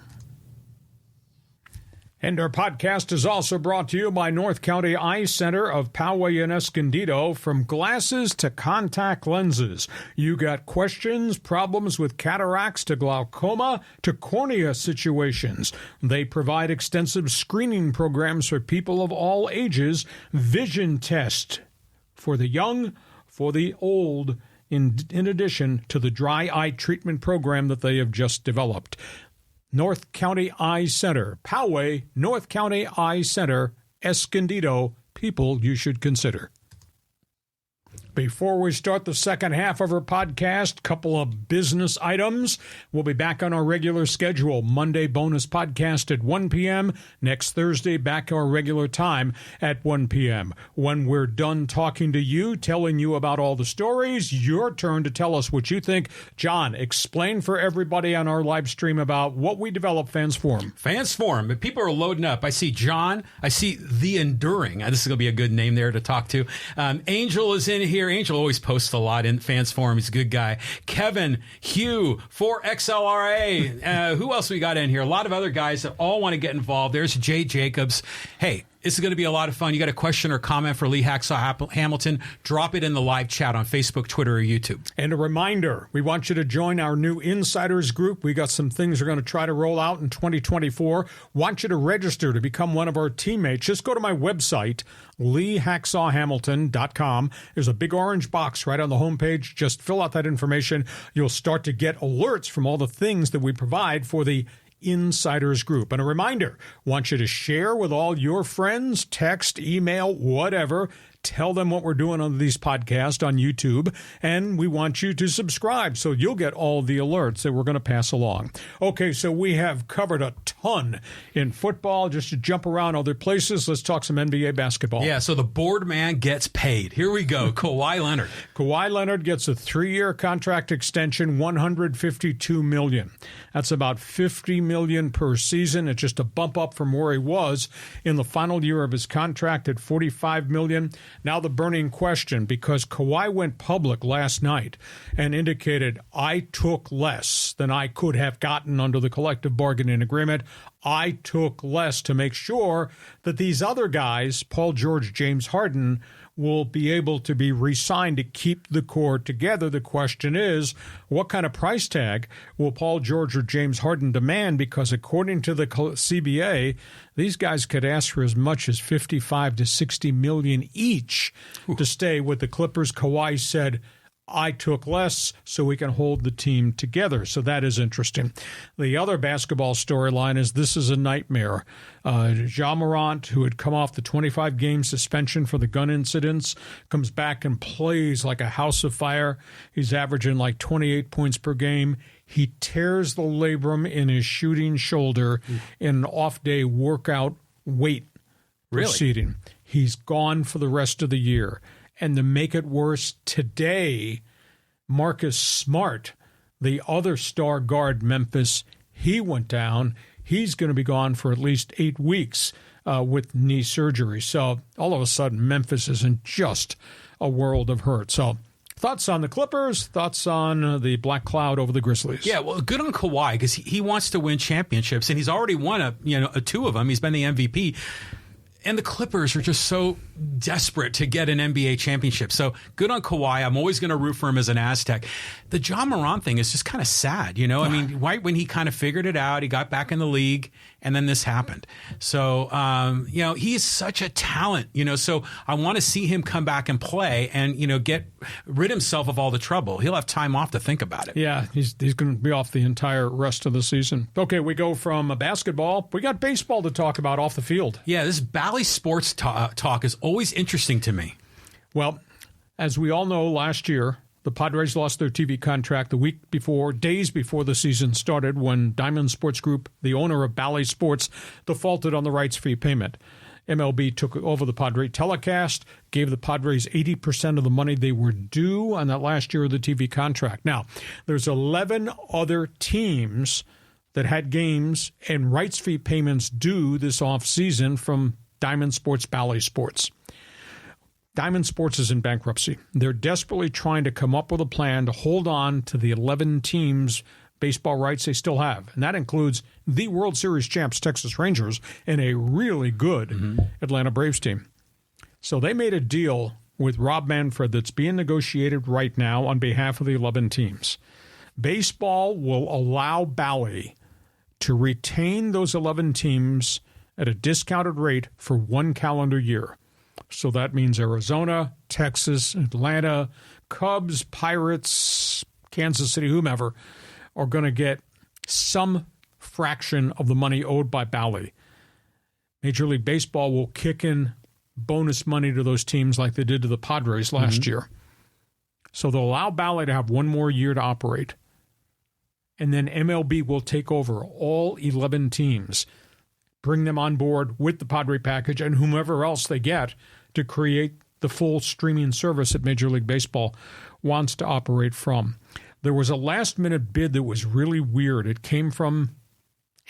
And our podcast is also brought to you by North County Eye Center of Poway and Escondido. From glasses to contact lenses, you got questions, problems with cataracts to glaucoma to cornea situations. They provide extensive screening programs for people of all ages, vision test for the young, for the old, in addition to the dry eye treatment program that they have just developed. North County Eye Center, Poway, North County Eye Center, Escondido, people you should consider. Before we start the second half of our podcast, couple of business items. We'll be back on our regular schedule. Monday bonus podcast at 1 p.m. Next Thursday, back our regular time at 1 p.m. When we're done talking to you, telling you about all the stories, your turn to tell us what you think. John, explain for everybody on our live stream about what we develop Fans Forum. Fans Forum. But people are loading up. I see John. I see The Enduring. This is going to be a good name there to talk to. Angel is in here. Angel always posts a lot in Fans Forum. He's a good guy. Kevin, Hugh, 4XLRA. Who else we got in here? A lot of other guys that all want to get involved. There's Jay Jacobs. Hey, this is going to be a lot of fun. You got a question or comment for Lee Hacksaw Hamilton, drop it in the live chat on Facebook, Twitter, or YouTube. And a reminder, we want you to join our new Insiders group. We got some things we're going to try to roll out in 2024. Want you to register to become one of our teammates. Just go to my website, LeeHacksawHamilton.com. There's a big orange box right on the homepage. Just fill out that information. You'll start to get alerts from all the things that we provide for the Insiders group. And a reminder, want you to share with all your friends, text, email, whatever. Tell them what we're doing on these podcasts on YouTube, and we want you to subscribe so you'll get all the alerts that we're going to pass along. Okay, so we have covered a ton in football. Just to jump around other places, let's talk some NBA basketball. Yeah, so the board man gets paid. Here we go. Kawhi Leonard. Kawhi Leonard gets a 3-year contract extension, $152 million. That's about $50 million per season. It's just a bump up from where he was in the final year of his contract at $45 million. Now the burning question, because Kawhi went public last night and indicated, I took less than I could have gotten under the collective bargaining agreement. I took less to make sure that these other guys, Paul George, James Harden, will be able to be re-signed to keep the core together. The question is, what kind of price tag will Paul George or James Harden demand? Because according to the CBA, these guys could ask for as much as $55 to $60 million each to stay with the Clippers. Kawhi said, I took less so we can hold the team together. So that is interesting. The other basketball storyline is this is a nightmare. Morant, who had come off the 25-game suspension for the gun incidents, comes back and plays like a house of fire. He's averaging like 28 points per game. He tears the labrum in his shooting shoulder in an off-day workout weight proceeding. He's gone for the rest of the year. And to make it worse, today, Marcus Smart, the other star guard, Memphis, he went down. He's going to be gone for at least 8 weeks with knee surgery. So all of a sudden, Memphis is in just a world of hurt. So thoughts on the Clippers, thoughts on the black cloud over the Grizzlies? Yeah, well, good on Kawhi because he wants to win championships, and he's already won two of them. He's been the MVP. And the Clippers are just so desperate to get an NBA championship. So good on Kawhi. I'm always going to root for him as an Aztec. The Morant thing is just kind of sad, you know? I mean, right when he kind of figured it out, he got back in the league, and then this happened. So, he's such a talent, so I want to see him come back and play and, get rid himself of all the trouble. He'll have time off to think about it. Yeah, he's going to be off the entire rest of the season. Okay, we go from basketball. We got baseball to talk about off the field. Yeah, this Bally sports talk is always interesting to me. Well, as we all know, last year, the Padres lost their TV contract days before the season started, when Diamond Sports Group, the owner of Bally Sports, defaulted on the rights fee payment. MLB took over the Padres telecast, gave the Padres 80% of the money they were due on that last year of the TV contract. Now, there's 11 other teams that had games and rights fee payments due this offseason from Diamond Sports, Bally Sports. Diamond Sports is in bankruptcy. They're desperately trying to come up with a plan to hold on to the 11 teams' baseball rights they still have. And that includes the World Series champs, Texas Rangers, and a really good Atlanta Braves team. So they made a deal with Rob Manfred that's being negotiated right now on behalf of the 11 teams. Baseball will allow Bally to retain those 11 teams at a discounted rate for 1 calendar year. So that means Arizona, Texas, Atlanta, Cubs, Pirates, Kansas City, whomever, are going to get some fraction of the money owed by Bally. Major League Baseball will kick in bonus money to those teams like they did to the Padres last year. So they'll allow Bally to have one more year to operate. And then MLB will take over all 11 teams, bring them on board with the Padre package and whomever else they get to create the full streaming service that Major League Baseball wants to operate from. There was a last-minute bid that was really weird. It came from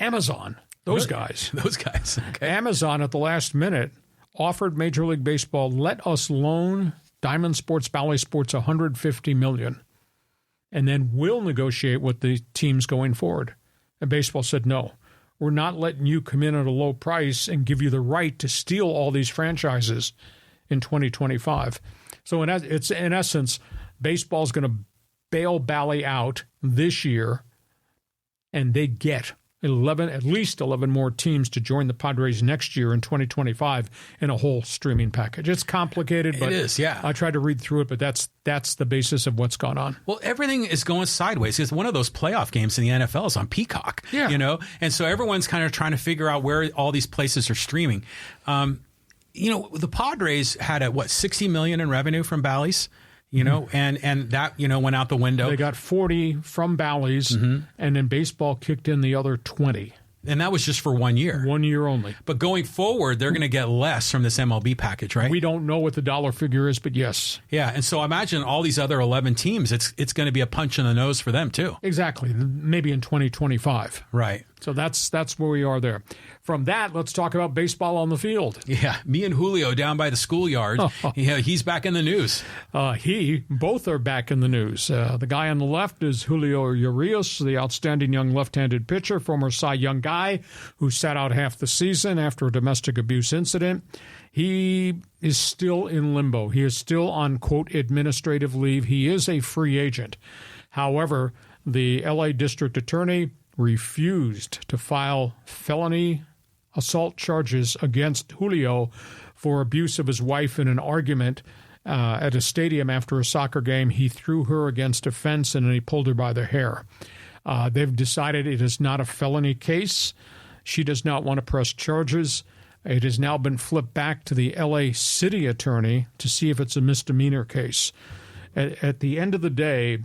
Amazon, those guys. Those guys. Okay. Amazon at the last minute offered Major League Baseball, let us loan Diamond Sports, Bally Sports $150 million, and then we'll negotiate with the teams going forward. And baseball said, no, we're not letting you come in at a low price and give you the right to steal all these franchises in 2025. So it's in essence, baseball's going to bail Bally out this year, and they get at least 11 more teams to join the Padres next year in 2025 in a whole streaming package. It's complicated, but it is, yeah. I tried to read through it, but that's the basis of what's gone on. Well, everything is going sideways. It's one of those playoff games in the NFL is on Peacock, and so everyone's kind of trying to figure out where all these places are streaming. The Padres had $60 million in revenue from Bally's. And that, went out the window. They got 40 from Bally's, and then baseball kicked in the other 20. And that was just for 1 year. 1 year only. But going forward, they're going to get less from this MLB package, right? We don't know what the dollar figure is, but yes. Yeah, and so imagine all these other 11 teams, it's going to be a punch in the nose for them, too. Exactly. Maybe in 2025. Right. So that's where we are there. From that, let's talk about baseball on the field. Yeah, me and Julio down by the schoolyard. He's back in the news. Both are back in the news. The guy on the left is Julio Urias, the outstanding young left-handed pitcher, former Cy Young guy who sat out half the season after a domestic abuse incident. He is still in limbo. He is still on, quote, administrative leave. He is a free agent. However, the L.A. District Attorney refused to file felony assault charges against Julio for abuse of his wife in an argument at a stadium after a soccer game. He threw her against a fence and then he pulled her by the hair. They've decided it is not a felony case. She does not want to press charges. It has now been flipped back to the L.A. City Attorney to see if it's a misdemeanor case. At the end of the day,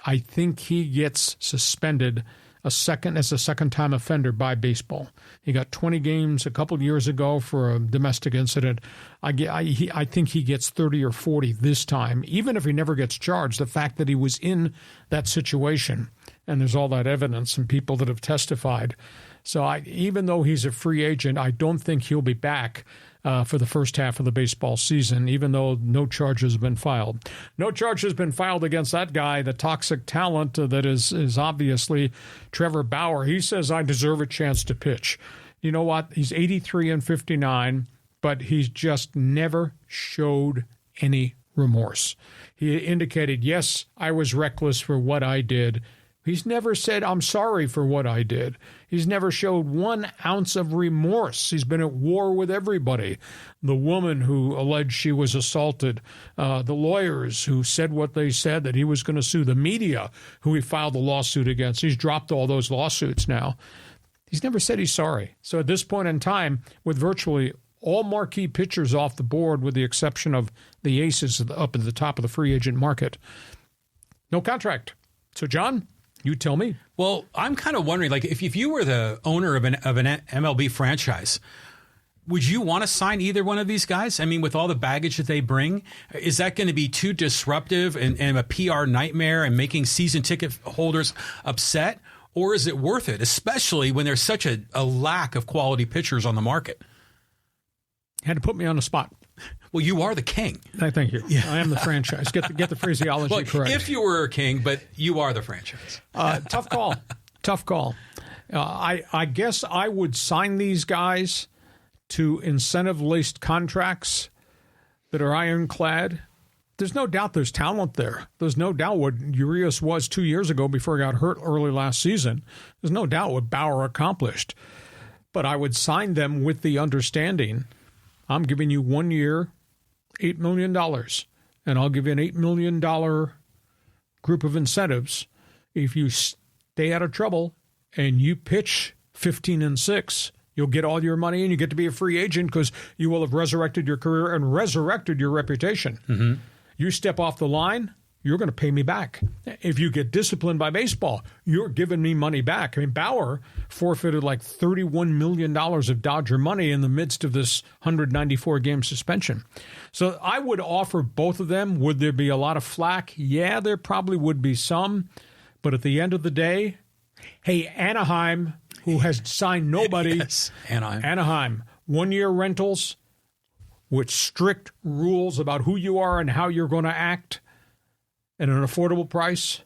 I think he gets suspended as a second-time offender by baseball. He got 20 games a couple years ago for a domestic incident. I think he gets 30 or 40 this time, even if he never gets charged. The fact that he was in that situation, and there's all that evidence and people that have testified. So even though he's a free agent, I don't think he'll be back for the first half of the baseball season, even though no charges have been filed. No charge has been filed against that guy, the toxic talent that is obviously Trevor Bauer. He says, I deserve a chance to pitch. You know what? He's 83 and 59, but he's just never showed any remorse. He indicated, yes, I was reckless for what I did. He's never said, I'm sorry for what I did. He's never showed 1 ounce of remorse. He's been at war with everybody. The woman who alleged she was assaulted, the lawyers who said what they said, that he was going to sue, the media who he filed a lawsuit against. He's dropped all those lawsuits now. He's never said he's sorry. So at this point in time, with virtually all marquee pitchers off the board, with the exception of the aces up at the top of the free agent market, no contract. So, John, you tell me. Well, I'm kind of wondering, like, if you were the owner of an MLB franchise, would you want to sign either one of these guys? I mean, with all the baggage that they bring, is that going to be too disruptive and a PR nightmare and making season ticket holders upset? Or is it worth it, especially when there's such a lack of quality pitchers on the market? You had to put me on the spot. Well, you are the king. Thank you. Yeah. I am the franchise. Get the phraseology correct. If you were a king, but you are the franchise. Tough call. Tough call. I guess I would sign these guys to incentive-laced contracts that are ironclad. There's no doubt there's talent there. There's no doubt what Urias was 2 years ago before he got hurt early last season. There's no doubt what Bauer accomplished. But I would sign them with the understanding, I'm giving you 1 year, $8 million, and I'll give you an $8 million group of incentives. If you stay out of trouble and you pitch 15-6, you'll get all your money and you get to be a free agent because you will have resurrected your career and resurrected your reputation. Mm-hmm. You step off the line, you're going to pay me back. If you get disciplined by baseball, you're giving me money back. I mean, Bauer forfeited like $31 million of Dodger money in the midst of this 194-game suspension. So I would offer both of them. Would there be a lot of flack? Yeah, there probably would be some. But at the end of the day, hey, Anaheim, who has signed nobody. Yes, Anaheim, 1-year rentals with strict rules about who you are and how you're going to act at an affordable price.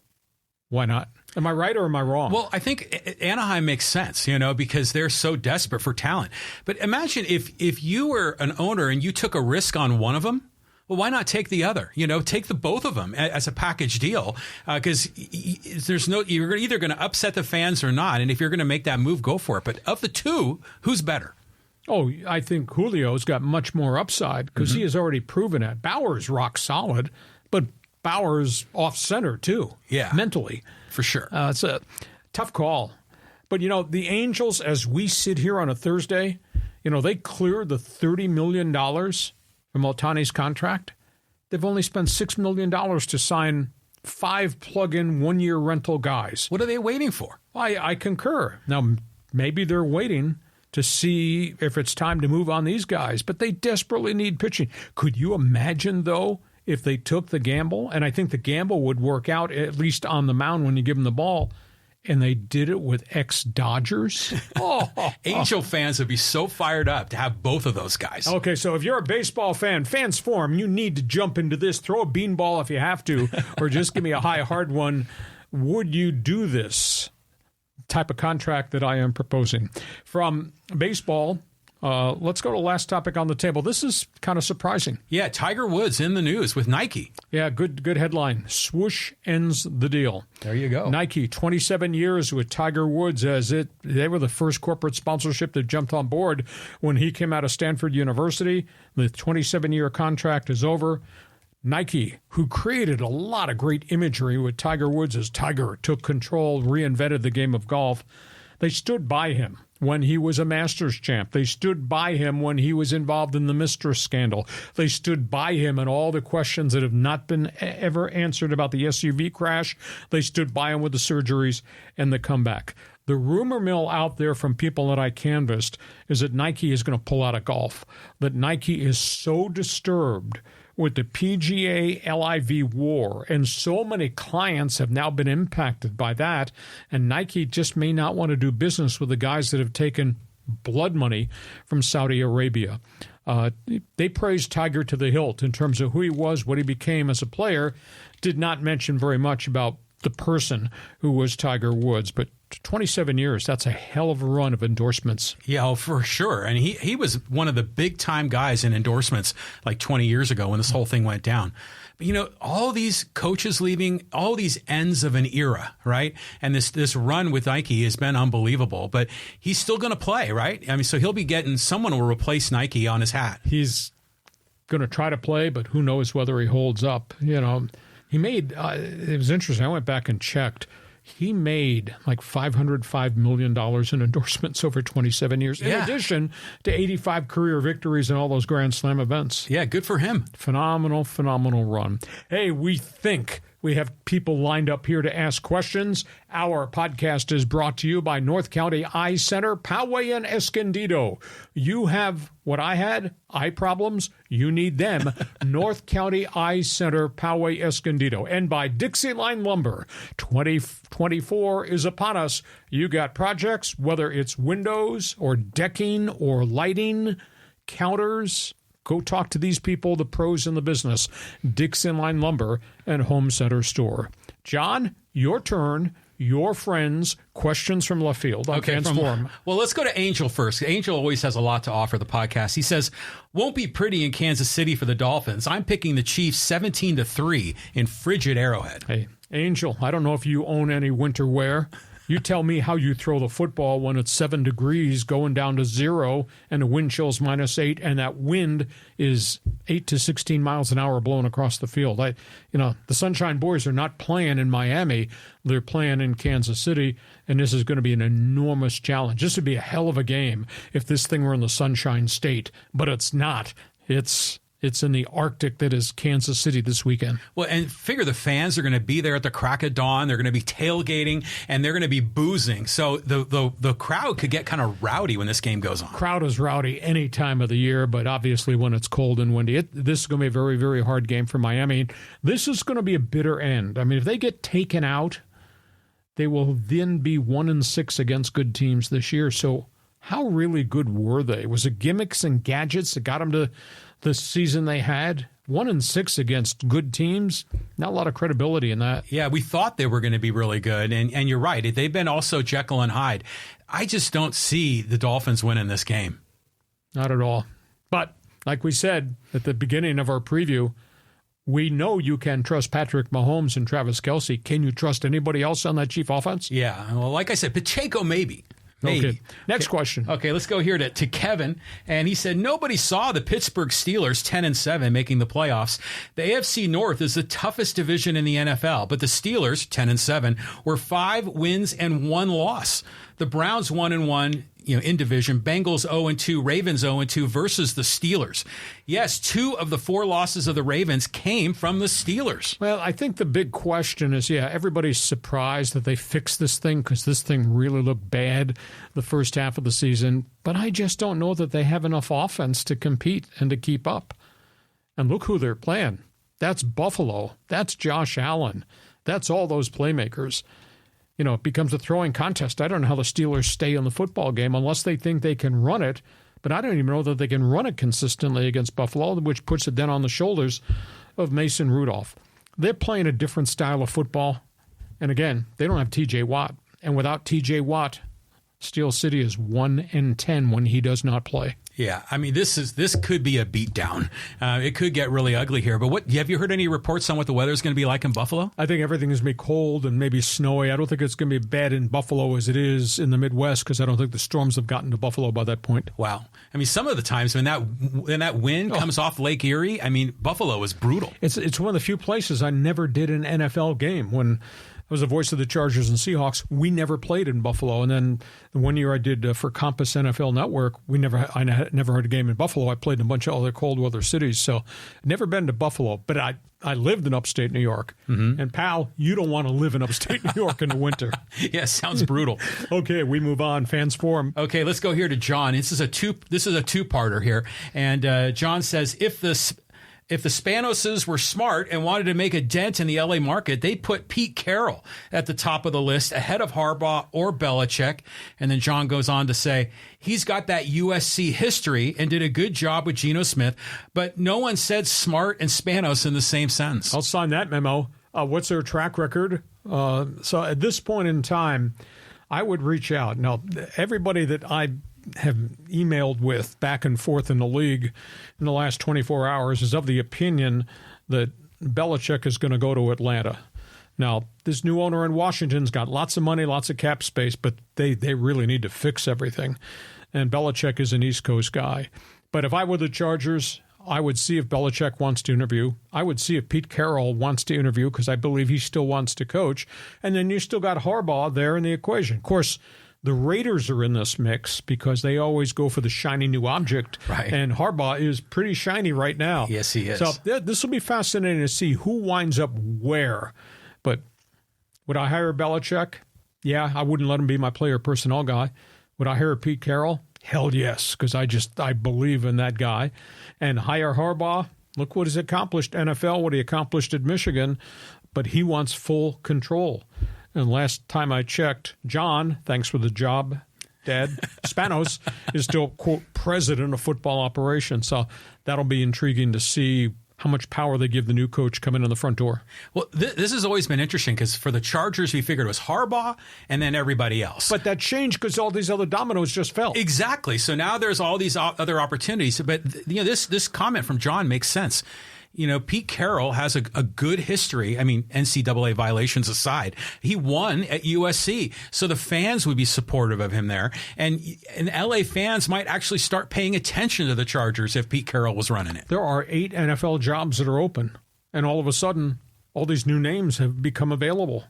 Why not? Am I right or am I wrong? Well, I think Anaheim makes sense, because they're so desperate for talent. But imagine if you were an owner and you took a risk on one of them. Well, why not take the other? Take the both of them as a package deal, because you're either going to upset the fans or not. And if you're going to make that move, go for it. But of the two, who's better? Oh, I think Julio's got much more upside because he has already proven it. Bauer's rock solid, but Bauer's off center too. Yeah, mentally for sure. It's a tough call, but the Angels, as we sit here on a Thursday, they cleared the $30 million from Ohtani's contract. They've only spent $6 million to sign 5 plug-in 1-year rental guys. What are they waiting for? I concur. Now maybe they're waiting to see if it's time to move on these guys, but they desperately need pitching. Could you imagine, though, if they took the gamble? And I think the gamble would work out, at least on the mound when you give them the ball, and they did it with ex-Dodgers. Angel fans would be so fired up to have both of those guys. Okay, so if you're a baseball fan, Fans Forum, you need to jump into this. Throw a beanball if you have to, or just give me a high, hard one. Would you do this type of contract that I am proposing? From baseball, let's go to the last topic on the table. This is kind of surprising. Yeah, Tiger Woods in the news with Nike. Yeah, good headline. Swoosh ends the deal. There you go. Nike, 27 years with Tiger Woods they were the first corporate sponsorship that jumped on board when he came out of Stanford University. The 27-year contract is over. Nike, who created a lot of great imagery with Tiger Woods as Tiger took control, reinvented the game of golf, they stood by him when he was a Masters champ. They stood by him when he was involved in the mistress scandal. They stood by him in all the questions that have not been ever answered about the SUV crash. They stood by him with the surgeries and the comeback. The rumor mill out there from people that I canvassed is that Nike is going to pull out of golf, that Nike is so disturbed with the PGA LIV war, and so many clients have now been impacted by that, and Nike just may not want to do business with the guys that have taken blood money from Saudi Arabia. They praised Tiger to the hilt in terms of who he was, what he became as a player, did not mention very much about the person who was Tiger Woods, but 27 years, that's a hell of a run of endorsements. Yeah, for sure. And he was one of the big-time guys in endorsements like 20 years ago when this whole thing went down. But, all these coaches leaving, all these ends of an era, right? And this run with Nike has been unbelievable. But he's still going to play, right? I mean, so he'll be getting, someone will replace Nike on his hat. He's going to try to play, but who knows whether he holds up. He made, it was interesting, I went back and checked. He made like $505 million in endorsements over 27 years, in addition to 85 career victories in all those Grand Slam events. Yeah, good for him. Phenomenal run. Hey, we think we have people lined up here to ask questions. Our podcast is brought to you by North County Eye Center, Poway and Escondido. You have what I had, eye problems. You need them. North County Eye Center, Poway, Escondido. And by DIXIELINE Lumber. 2024 is upon us. You got projects, whether it's windows or decking or lighting, counters. Go talk to these people, the pros in the business. DIXIELINE Lumber and Home Center Store. John, your turn. Your friends, questions from left field on Fans Forum. Well, let's go to Angel first. Angel always has a lot to offer the podcast. He says, won't be pretty in Kansas City for the Dolphins. I'm picking the Chiefs 17-3 in frigid Arrowhead. Hey, Angel, I don't know if you own any winter wear. You tell me how you throw the football when it's 7 degrees going down to 0 and the wind chill's -8 and that wind is 8 to 16 miles an hour blowing across the field. The Sunshine Boys are not playing in Miami. They're playing in Kansas City, and this is going to be an enormous challenge. This would be a hell of a game if this thing were in the Sunshine State, but it's not. It's It's in the Arctic that is Kansas City this weekend. Well, and figure the fans are going to be there at the crack of dawn. They're going to be tailgating, and they're going to be boozing. So the crowd could get kind of rowdy when this game goes on. Crowd is rowdy any time of the year, but obviously when it's cold and windy, this is going to be a very, very hard game for Miami. This is going to be a bitter end. I mean, if they get taken out, they will then be 1-6 against good teams this year. So how really good were they? Was it gimmicks and gadgets that got them to the season they had? 1-6 against good teams, not a lot of credibility in that. Yeah, we thought they were going to be really good, and you're right. They've been also Jekyll and Hyde. I just don't see the Dolphins winning this game. Not at all. But like we said at the beginning of our preview, we know you can trust Patrick Mahomes and Travis Kelce. Can you trust anybody else on that Chief offense? Yeah, well, like I said, Pacheco maybe. Maybe. Okay. Next question. Okay, let's go here to Kevin. And he said, nobody saw the Pittsburgh Steelers 10-7 making the playoffs. The AFC North is the toughest division in the NFL, but the Steelers, 10-7, were 5 wins and 1 loss. The Browns 1-1, in division. Bengals 0-2, Ravens 0-2 versus the Steelers. Yes, 2 of the 4 losses of the Ravens came from the Steelers. Well, I think the big question is, everybody's surprised that they fixed this thing because this thing really looked bad the first half of the season. But I just don't know that they have enough offense to compete and to keep up. And look who they're playing. That's Buffalo. That's Josh Allen. That's all those playmakers. It becomes a throwing contest. I don't know how the Steelers stay in the football game unless they think they can run it, but I don't even know that they can run it consistently against Buffalo, which puts it then on the shoulders of Mason Rudolph. They're playing a different style of football, and again, they don't have T.J. Watt, and without T.J. Watt, Steel City is 1-10 when he does not play. Yeah, I mean, this could be a beatdown. It could get really ugly here. But have you heard any reports on what the weather is going to be like in Buffalo? I think everything is going to be cold and maybe snowy. I don't think it's going to be bad in Buffalo as it is in the Midwest because I don't think the storms have gotten to Buffalo by that point. Wow. I mean, some of the times when that wind comes off Lake Erie, I mean, Buffalo is brutal. It's one of the few places I never did an NFL game. When I was the voice of the Chargers and Seahawks, we never played in Buffalo. And then the one year I did for Compass NFL Network, I never had a game in Buffalo. I played in a bunch of other cold weather cities. So never been to Buffalo, but I lived in upstate New York. Mm-hmm. And pal, you don't want to live in upstate New York in the winter. Yeah, sounds brutal. Okay, we move on. Fans Forum. Okay, let's go here to John. This is a two-parter here. And John says, If the Spanoses were smart and wanted to make a dent in the LA market, they'd put Pete Carroll at the top of the list ahead of Harbaugh or Belichick. And then John goes on to say, he's got that USC history and did a good job with Geno Smith, but no one said smart and Spanos in the same sentence. I'll sign that memo. What's their track record? So at this point in time, I would reach out. Now, everybody that I have emailed with back and forth in the league in the last 24 hours is of the opinion that Belichick is going to go to Atlanta. Now, this new owner in Washington's got lots of money, lots of cap space, but they really need to fix everything. And Belichick is an East Coast guy. But if I were the Chargers, I would see if Belichick wants to interview. I would see if Pete Carroll wants to interview because I believe he still wants to coach. And then you still got Harbaugh there in the equation. Of course, the Raiders are in this mix because they always go for the shiny new object. Right. And Harbaugh is pretty shiny right now. Yes, he is. So this will be fascinating to see who winds up where. But would I hire Belichick? Yeah, I wouldn't let him be my player personnel guy. Would I hire Pete Carroll? Hell yes, because I believe in that guy. And hire Harbaugh? Look what he's accomplished. NFL, what he accomplished at Michigan. But he wants full control. And last time I checked, John, thanks for the job, Dad, Spanos, is still, quote, president of football operations. So that'll be intriguing to see how much power they give the new coach coming in the front door. Well, this has always been interesting because for the Chargers, we figured it was Harbaugh and then everybody else. But that changed because all these other dominoes just fell. Exactly. So now there's all these other opportunities. But this comment from John makes sense. Pete Carroll has a good history. I mean, NCAA violations aside, he won at USC. So the fans would be supportive of him there. And LA fans might actually start paying attention to the Chargers if Pete Carroll was running it. There are 8 NFL jobs that are open. And all of a sudden, all these new names have become available.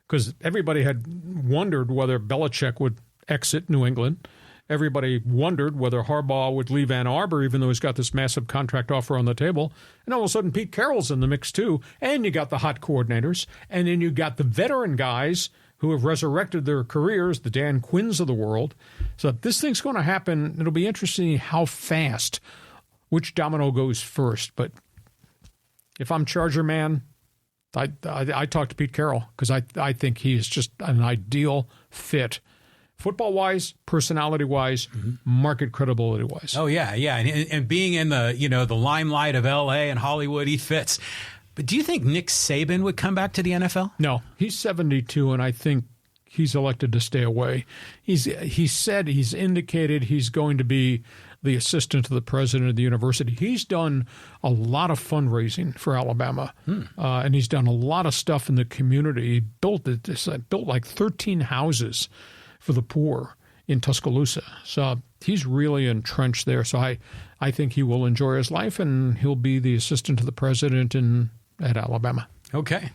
Because everybody had wondered whether Belichick would exit New England. Everybody wondered whether Harbaugh would leave Ann Arbor, even though he's got this massive contract offer on the table. And all of a sudden, Pete Carroll's in the mix, too. And you got the hot coordinators. And then you got the veteran guys who have resurrected their careers, the Dan Quinns of the world. So if this thing's going to happen, it'll be interesting how fast, which domino goes first. But if I'm Charger man, I talk to Pete Carroll because I think he is just an ideal fit, football-wise, personality-wise, market credibility-wise. Oh yeah, and being in the limelight of L.A. and Hollywood, he fits. But do you think Nick Saban would come back to the NFL? No, he's 72, and I think he's elected to stay away. He's indicated he's going to be the assistant to the president of the university. He's done a lot of fundraising for Alabama, and he's done a lot of stuff in the community. He built like 13 houses for the poor in Tuscaloosa. So he's really entrenched there. So I think he will enjoy his life, and he'll be the assistant to the president at Alabama. Okay.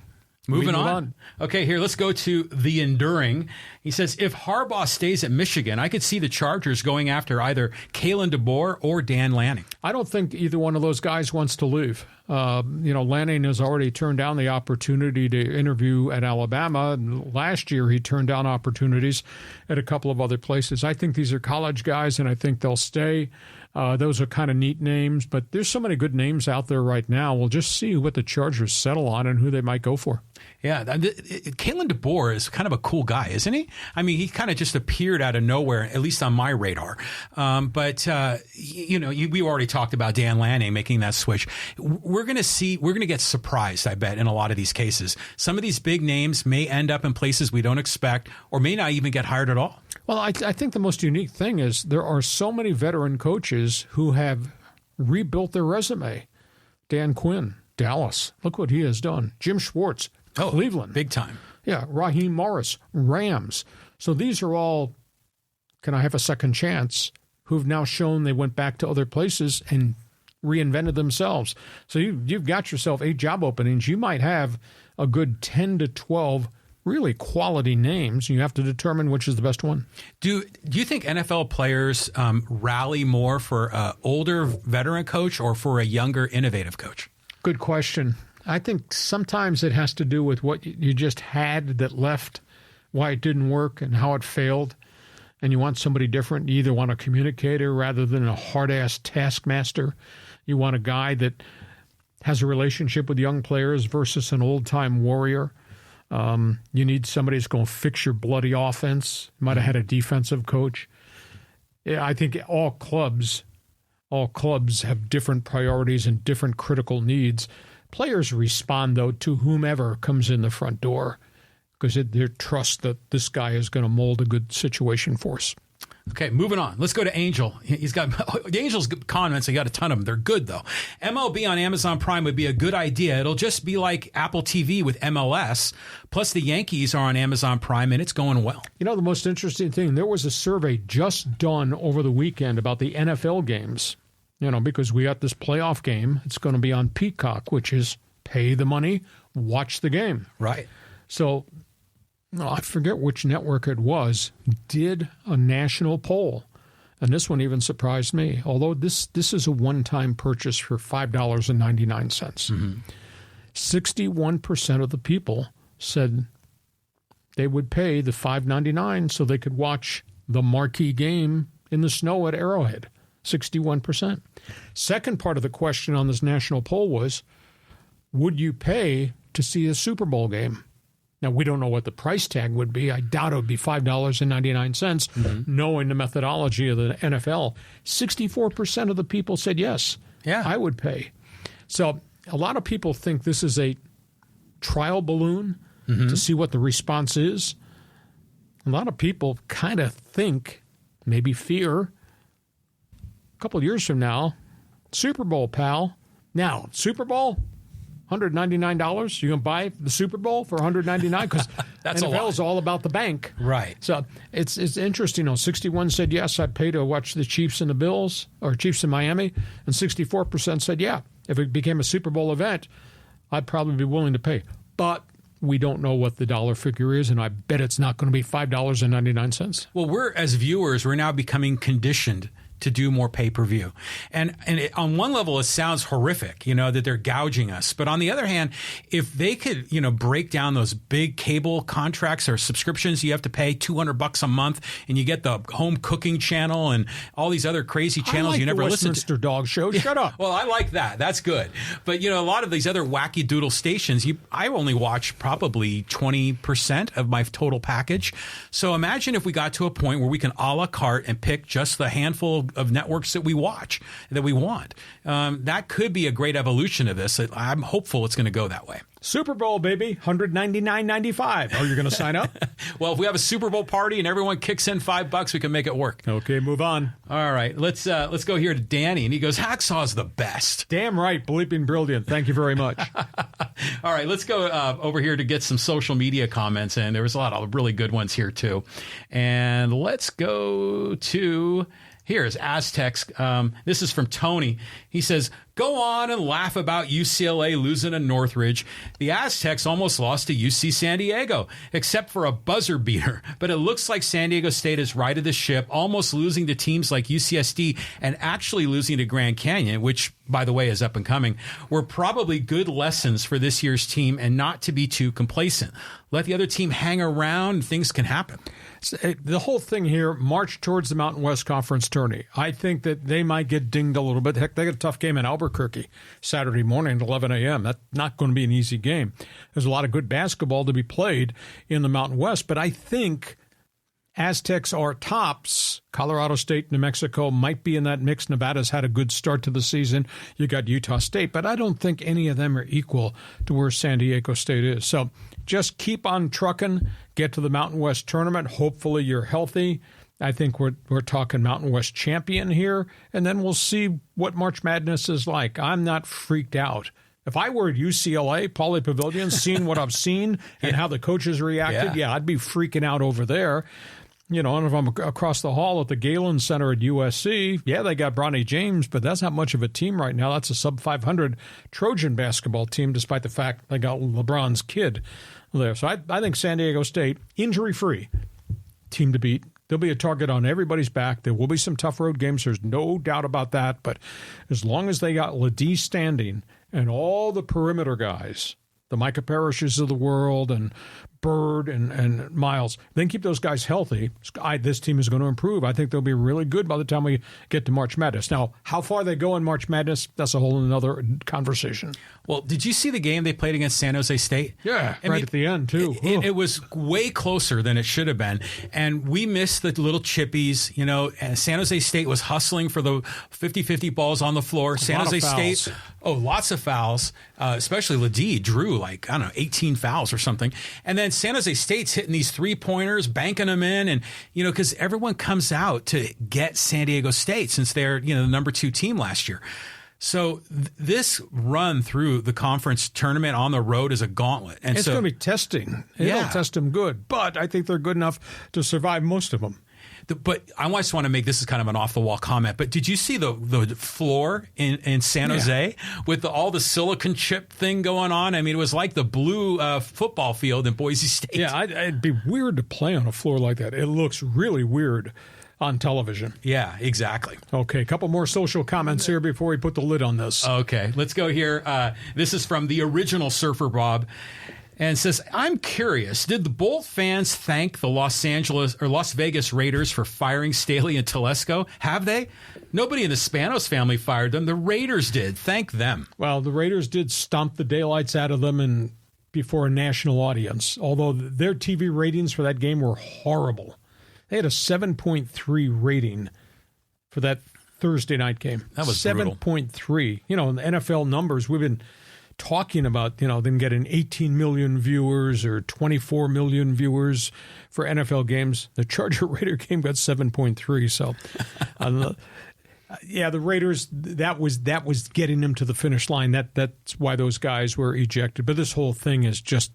Moving on. Okay, here, let's go to the Enduring. He says, if Harbaugh stays at Michigan, I could see the Chargers going after either Kalen DeBoer or Dan Lanning. I don't think either one of those guys wants to leave. Lanning has already turned down the opportunity to interview at Alabama. Last year, he turned down opportunities at a couple of other places. I think these are college guys, and I think they'll stay. Those are kind of neat names, but there's so many good names out there right now. We'll just see what the Chargers settle on and who they might go for. Yeah, Kalen DeBoer is kind of a cool guy, isn't he? I mean, he kind of just appeared out of nowhere, at least on my radar. But we already talked about Dan Lanning making that switch. We're going to get surprised, I bet, in a lot of these cases. Some of these big names may end up in places we don't expect or may not even get hired at all. Well, I think the most unique thing is there are so many veteran coaches who have rebuilt their resume. Dan Quinn, Dallas. Look what he has done. Jim Schwartz, Cleveland. Big time. Yeah, Raheem Morris, Rams. So these are all, can I have a second chance, who've now shown they went back to other places and reinvented themselves. So you've got yourself 8 job openings. You might have a good 10 to 12 really quality names. You have to determine which is the best one. Do you think NFL players rally more for an older veteran coach or for a younger innovative coach? Good question. I think sometimes it has to do with what you just had that left, why it didn't work and how it failed. And you want somebody different. You either want a communicator rather than a hard-ass taskmaster. You want a guy that has a relationship with young players versus an old-time warrior. You need somebody that's going to fix your bloody offense. You might have had a defensive coach. Yeah, I think all clubs have different priorities and different critical needs. Players respond, though, to whomever comes in the front door because they trust that this guy is going to mold a good situation for us. Okay, moving on. Let's go to Angel. He's got the Angel's comments. He got a ton of them. They're good, though. MLB on Amazon Prime would be a good idea. It'll just be like Apple TV with MLS. Plus, the Yankees are on Amazon Prime, and it's going well. You know, the most interesting thing, there was a survey just done over the weekend about the NFL games, because we got this playoff game. It's going to be on Peacock, which is pay the money, watch the game. Right. So I forget which network it was, did a national poll. And this one even surprised me, although this is a one-time purchase for $5.99. 61% of the people said they would pay the $5.99 so they could watch the marquee game in the snow at Arrowhead. 61%. Second part of the question on this national poll was, would you pay to see a Super Bowl game? Now, we don't know what the price tag would be. I doubt it would be $5.99, knowing the methodology of the NFL. 64% of the people said yes, I would pay. So a lot of people think this is a trial balloon to see what the response is. A lot of people kind of think, maybe fear, a couple of years from now, Super Bowl, pal. Now, Super Bowl, $199. You're going to buy the Super Bowl for $199 because NFL is all about the bank. Right. So it's interesting. 61 said yes, I'd pay to watch the Chiefs and the Bills or Chiefs in Miami, and 64% said yeah. If it became a Super Bowl event, I'd probably be willing to pay. But we don't know what the dollar figure is, and I bet it's not going to be $5.99. Well, as viewers, we're now becoming conditioned to do more pay-per-view. And on one level, it sounds horrific, that they're gouging us. But on the other hand, if they could, break down those big cable contracts or subscriptions, you have to pay $200 a month and you get the home cooking channel and all these other crazy channels you never listen to. Westminster Dog Show. Shut up. Well, I like that. That's good. But, a lot of these other wacky doodle stations, I only watch probably 20% of my total package. So imagine if we got to a point where we can a la carte and pick just the handful of networks that we watch, that we want. That could be a great evolution of this. I'm hopeful it's going to go that way. Super Bowl, baby, $199.95. Are you going to sign up? Well, if we have a Super Bowl party and everyone kicks in $5, we can make it work. Okay, move on. All right, let's go here to Danny, and he goes, Hacksaw's the best. Damn right, bleeping brilliant. Thank you very much. All right, let's go over here to get some social media comments, and there was a lot of really good ones here too. And let's go to... Here's Aztecs. This is from Tony. He says, go on and laugh about UCLA losing to Northridge. The Aztecs almost lost to UC San Diego, except for a buzzer beater. But it looks like San Diego State has righted the ship, almost losing to teams like UCSD and actually losing to Grand Canyon, which, by the way, is up and coming, were probably good lessons for this year's team and not to be too complacent. Let the other team hang around and things can happen. The whole thing here, march towards the Mountain West Conference tourney. I think that they might get dinged a little bit. Heck, they got a tough game in Albuquerque Saturday morning at 11 a.m. That's not going to be an easy game. There's a lot of good basketball to be played in the Mountain West, but I think Aztecs are tops. Colorado State, New Mexico might be in that mix. Nevada's had a good start to the season. You got Utah State, but I don't think any of them are equal to where San Diego State is. So just keep on trucking, get to the Mountain West tournament. Hopefully you're healthy. I think we're talking Mountain West champion here, and then we'll see what March Madness is like. I'm not freaked out. If I were at UCLA, Pauley Pavilion, seeing what I've seen and how the coaches reacted, I'd be freaking out over there. And if I'm across the hall at the Galen Center at USC, they got Bronny James, but that's not much of a team right now. That's a sub-500 Trojan basketball team, despite the fact they got LeBron's kid there. So I think San Diego State, injury-free team to beat. There'll be a target on everybody's back. There will be some tough road games. There's no doubt about that. But as long as they got Ledee standing and all the perimeter guys, the Micah Parishes of the world and Bird and Miles, then keep those guys healthy, this team is going to improve. I think they'll be really good by the time we get to March Madness. Now, how far they go in March Madness, that's a whole another conversation. Well, did you see the game they played against San Jose State? Yeah, right at the end, too. It was way closer than it should have been. And we missed the little chippies. And San Jose State was hustling for the 50-50 balls on the floor. San Jose State, lots of fouls, especially Ledee drew 18 fouls or something. And then San Jose State's hitting these three-pointers, banking them in. And, because everyone comes out to get San Diego State since they're, the number 2 team last year. So this run through the conference tournament on the road is a gauntlet. And it's going to be testing. It'll test them good. But I think they're good enough to survive most of them. But I just want to make this is kind of an off-the-wall comment. But did you see the floor in San Jose with all the silicon chip thing going on? I mean, it was like the blue football field in Boise State. Yeah, it'd be weird to play on a floor like that. It looks really weird on television. Yeah, exactly. Okay, a couple more social comments here before we put the lid on this. Okay, let's go here. This is from the original Surfer Bob. And says, I'm curious, did the Bolt fans thank the Las Vegas Raiders for firing Staley and Telesco? Have they? Nobody in the Spanos family fired them. The Raiders did. Thank them. Well, the Raiders did stomp the daylights out of them and before a national audience, although their TV ratings for that game were horrible. They had a 7.3 rating for that Thursday night game. That was 7.3. In the NFL numbers, we've been talking about, them getting 18 million viewers or 24 million viewers for NFL games. The Charger-Raider game got 7.3. So, the Raiders, that was getting them to the finish line. That's why those guys were ejected. But this whole thing is just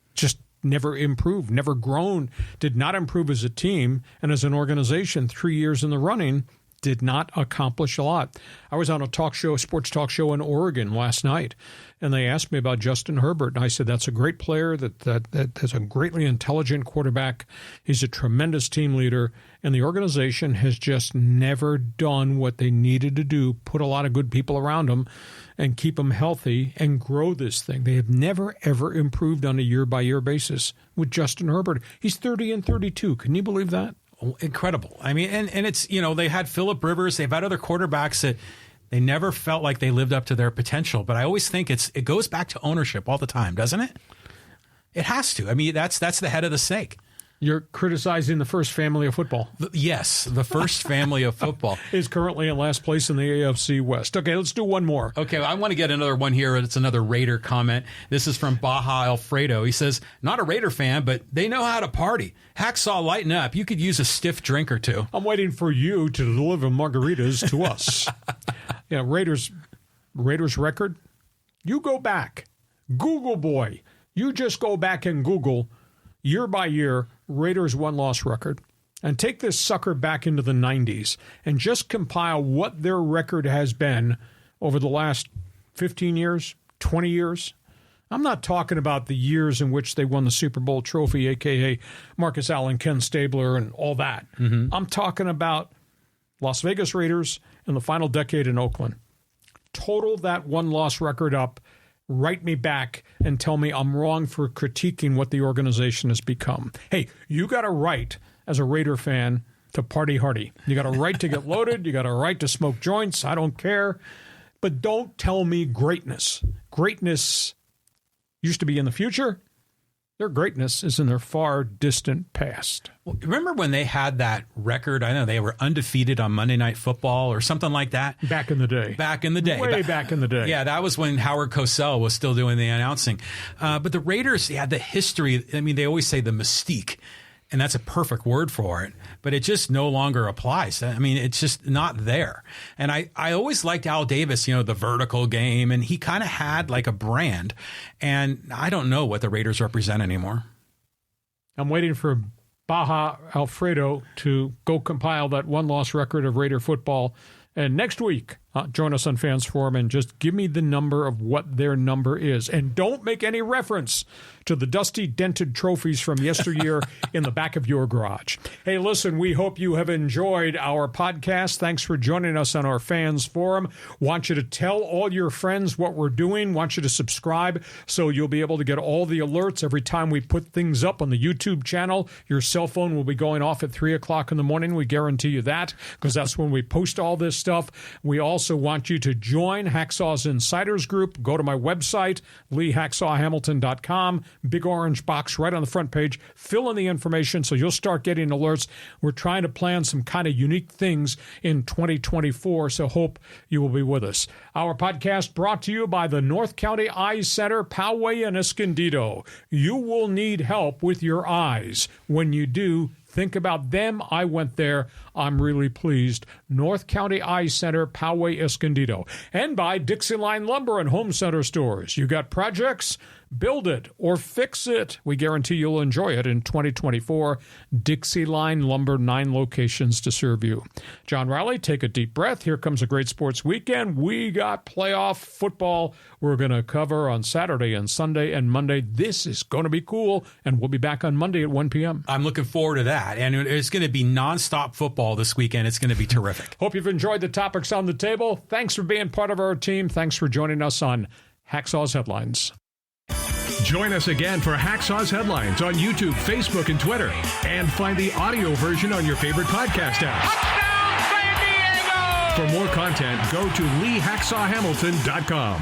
never improved, never grown, did not improve as a team and as an organization 3 years in the running. did not accomplish a lot. I was on a sports talk show in Oregon last night, and they asked me about Justin Herbert, and I said that's a great player, that is a greatly intelligent quarterback. He's a tremendous team leader, and the organization has just never done what they needed to do, put a lot of good people around him, and keep him healthy and grow this thing. They have never, ever improved on a year-by-year basis with Justin Herbert. He's 30-32. Can you believe that? Oh, incredible. I mean, and it's, they had Phillip Rivers. They've had other quarterbacks that they never felt like they lived up to their potential. But I always think it goes back to ownership all the time, doesn't it? It has to. I mean, that's the head of the snake. You're criticizing the first family of football. Yes, the first family of football. Is currently in last place in the AFC West. Okay, let's do one more. Okay, I want to get another one here. It's another Raider comment. This is from Baja Alfredo. He says, not a Raider fan, but they know how to party. Hacksaw, lighten up. You could use a stiff drink or two. I'm waiting for you to deliver margaritas to us. Raiders record. You go back. Google boy. You just go back and Google year by year Raiders one-loss record and take this sucker back into the 90s and just compile what their record has been over the last 15 years, 20 years. I'm not talking about the years in which they won the Super Bowl trophy, a.k.a. Marcus Allen, Ken Stabler, and all that. Mm-hmm. I'm talking about Las Vegas Raiders in the final decade in Oakland. Total that one-loss record up. Write me back and tell me I'm wrong for critiquing what the organization has become. Hey, you got a right as a Raider fan to party hardy. You got a right to get loaded. You got a right to smoke joints. I don't care. But don't tell me greatness. Greatness used to be in the future. Their greatness is in their far distant past. Well, remember when they had that record? I know they were undefeated on Monday Night Football or something like that. Back in the day. Back in the day. Way back in the day. Yeah, that was when Howard Cosell was still doing the announcing. But the Raiders, the history, I mean, they always say the mystique. And that's a perfect word for it, but it just no longer applies. I mean, it's just not there. And I always liked Al Davis, the vertical game, and he kind of had like a brand. And I don't know what the Raiders represent anymore. I'm waiting for Baja Alfredo to go compile that one-loss record of Raider football. And next week, join us on Fans Forum and just give me the number of what their number is. And don't make any reference to the dusty, dented trophies from yesteryear in the back of your garage. Hey, listen, we hope you have enjoyed our podcast. Thanks for joining us on our Fans Forum. Want you to tell all your friends what we're doing. Want you to subscribe so you'll be able to get all the alerts every time we put things up on the YouTube channel. Your cell phone will be going off at 3 o'clock in the morning. We guarantee you that because that's when we post all this stuff. We also want you to join Hacksaw's Insiders Group. Go to my website, LeeHacksawHamilton.com. Big orange box right on the front page. Fill in the information so you'll start getting alerts. We're trying to plan some kind of unique things in 2024, so hope you will be with us. Our podcast brought to you by the North County Eye Center, Poway and Escondido. You will need help with your eyes. When you do, think about them. I went there. I'm really pleased. North County Eye Center, Poway, Escondido. And by DIXIELINE Lumber and Home Center Stores. You got projects? Build it or fix it. We guarantee you'll enjoy it in 2024. DIXIELINE Lumber, 9 locations to serve you. John Riley, take a deep breath. Here comes a great sports weekend. We got playoff football we're going to cover on Saturday and Sunday and Monday. This is going to be cool, and we'll be back on Monday at 1 p.m. I'm looking forward to that, and it's going to be nonstop football this weekend. It's going to be terrific. Hope you've enjoyed the topics on the table. Thanks for being part of our team. Thanks for joining us on Hacksaw's Headlines. Join us again for Hacksaw's Headlines on YouTube, Facebook, and Twitter. And find the audio version on your favorite podcast app. Touchdown, San Diego! For more content, go to LeeHacksawHamilton.com.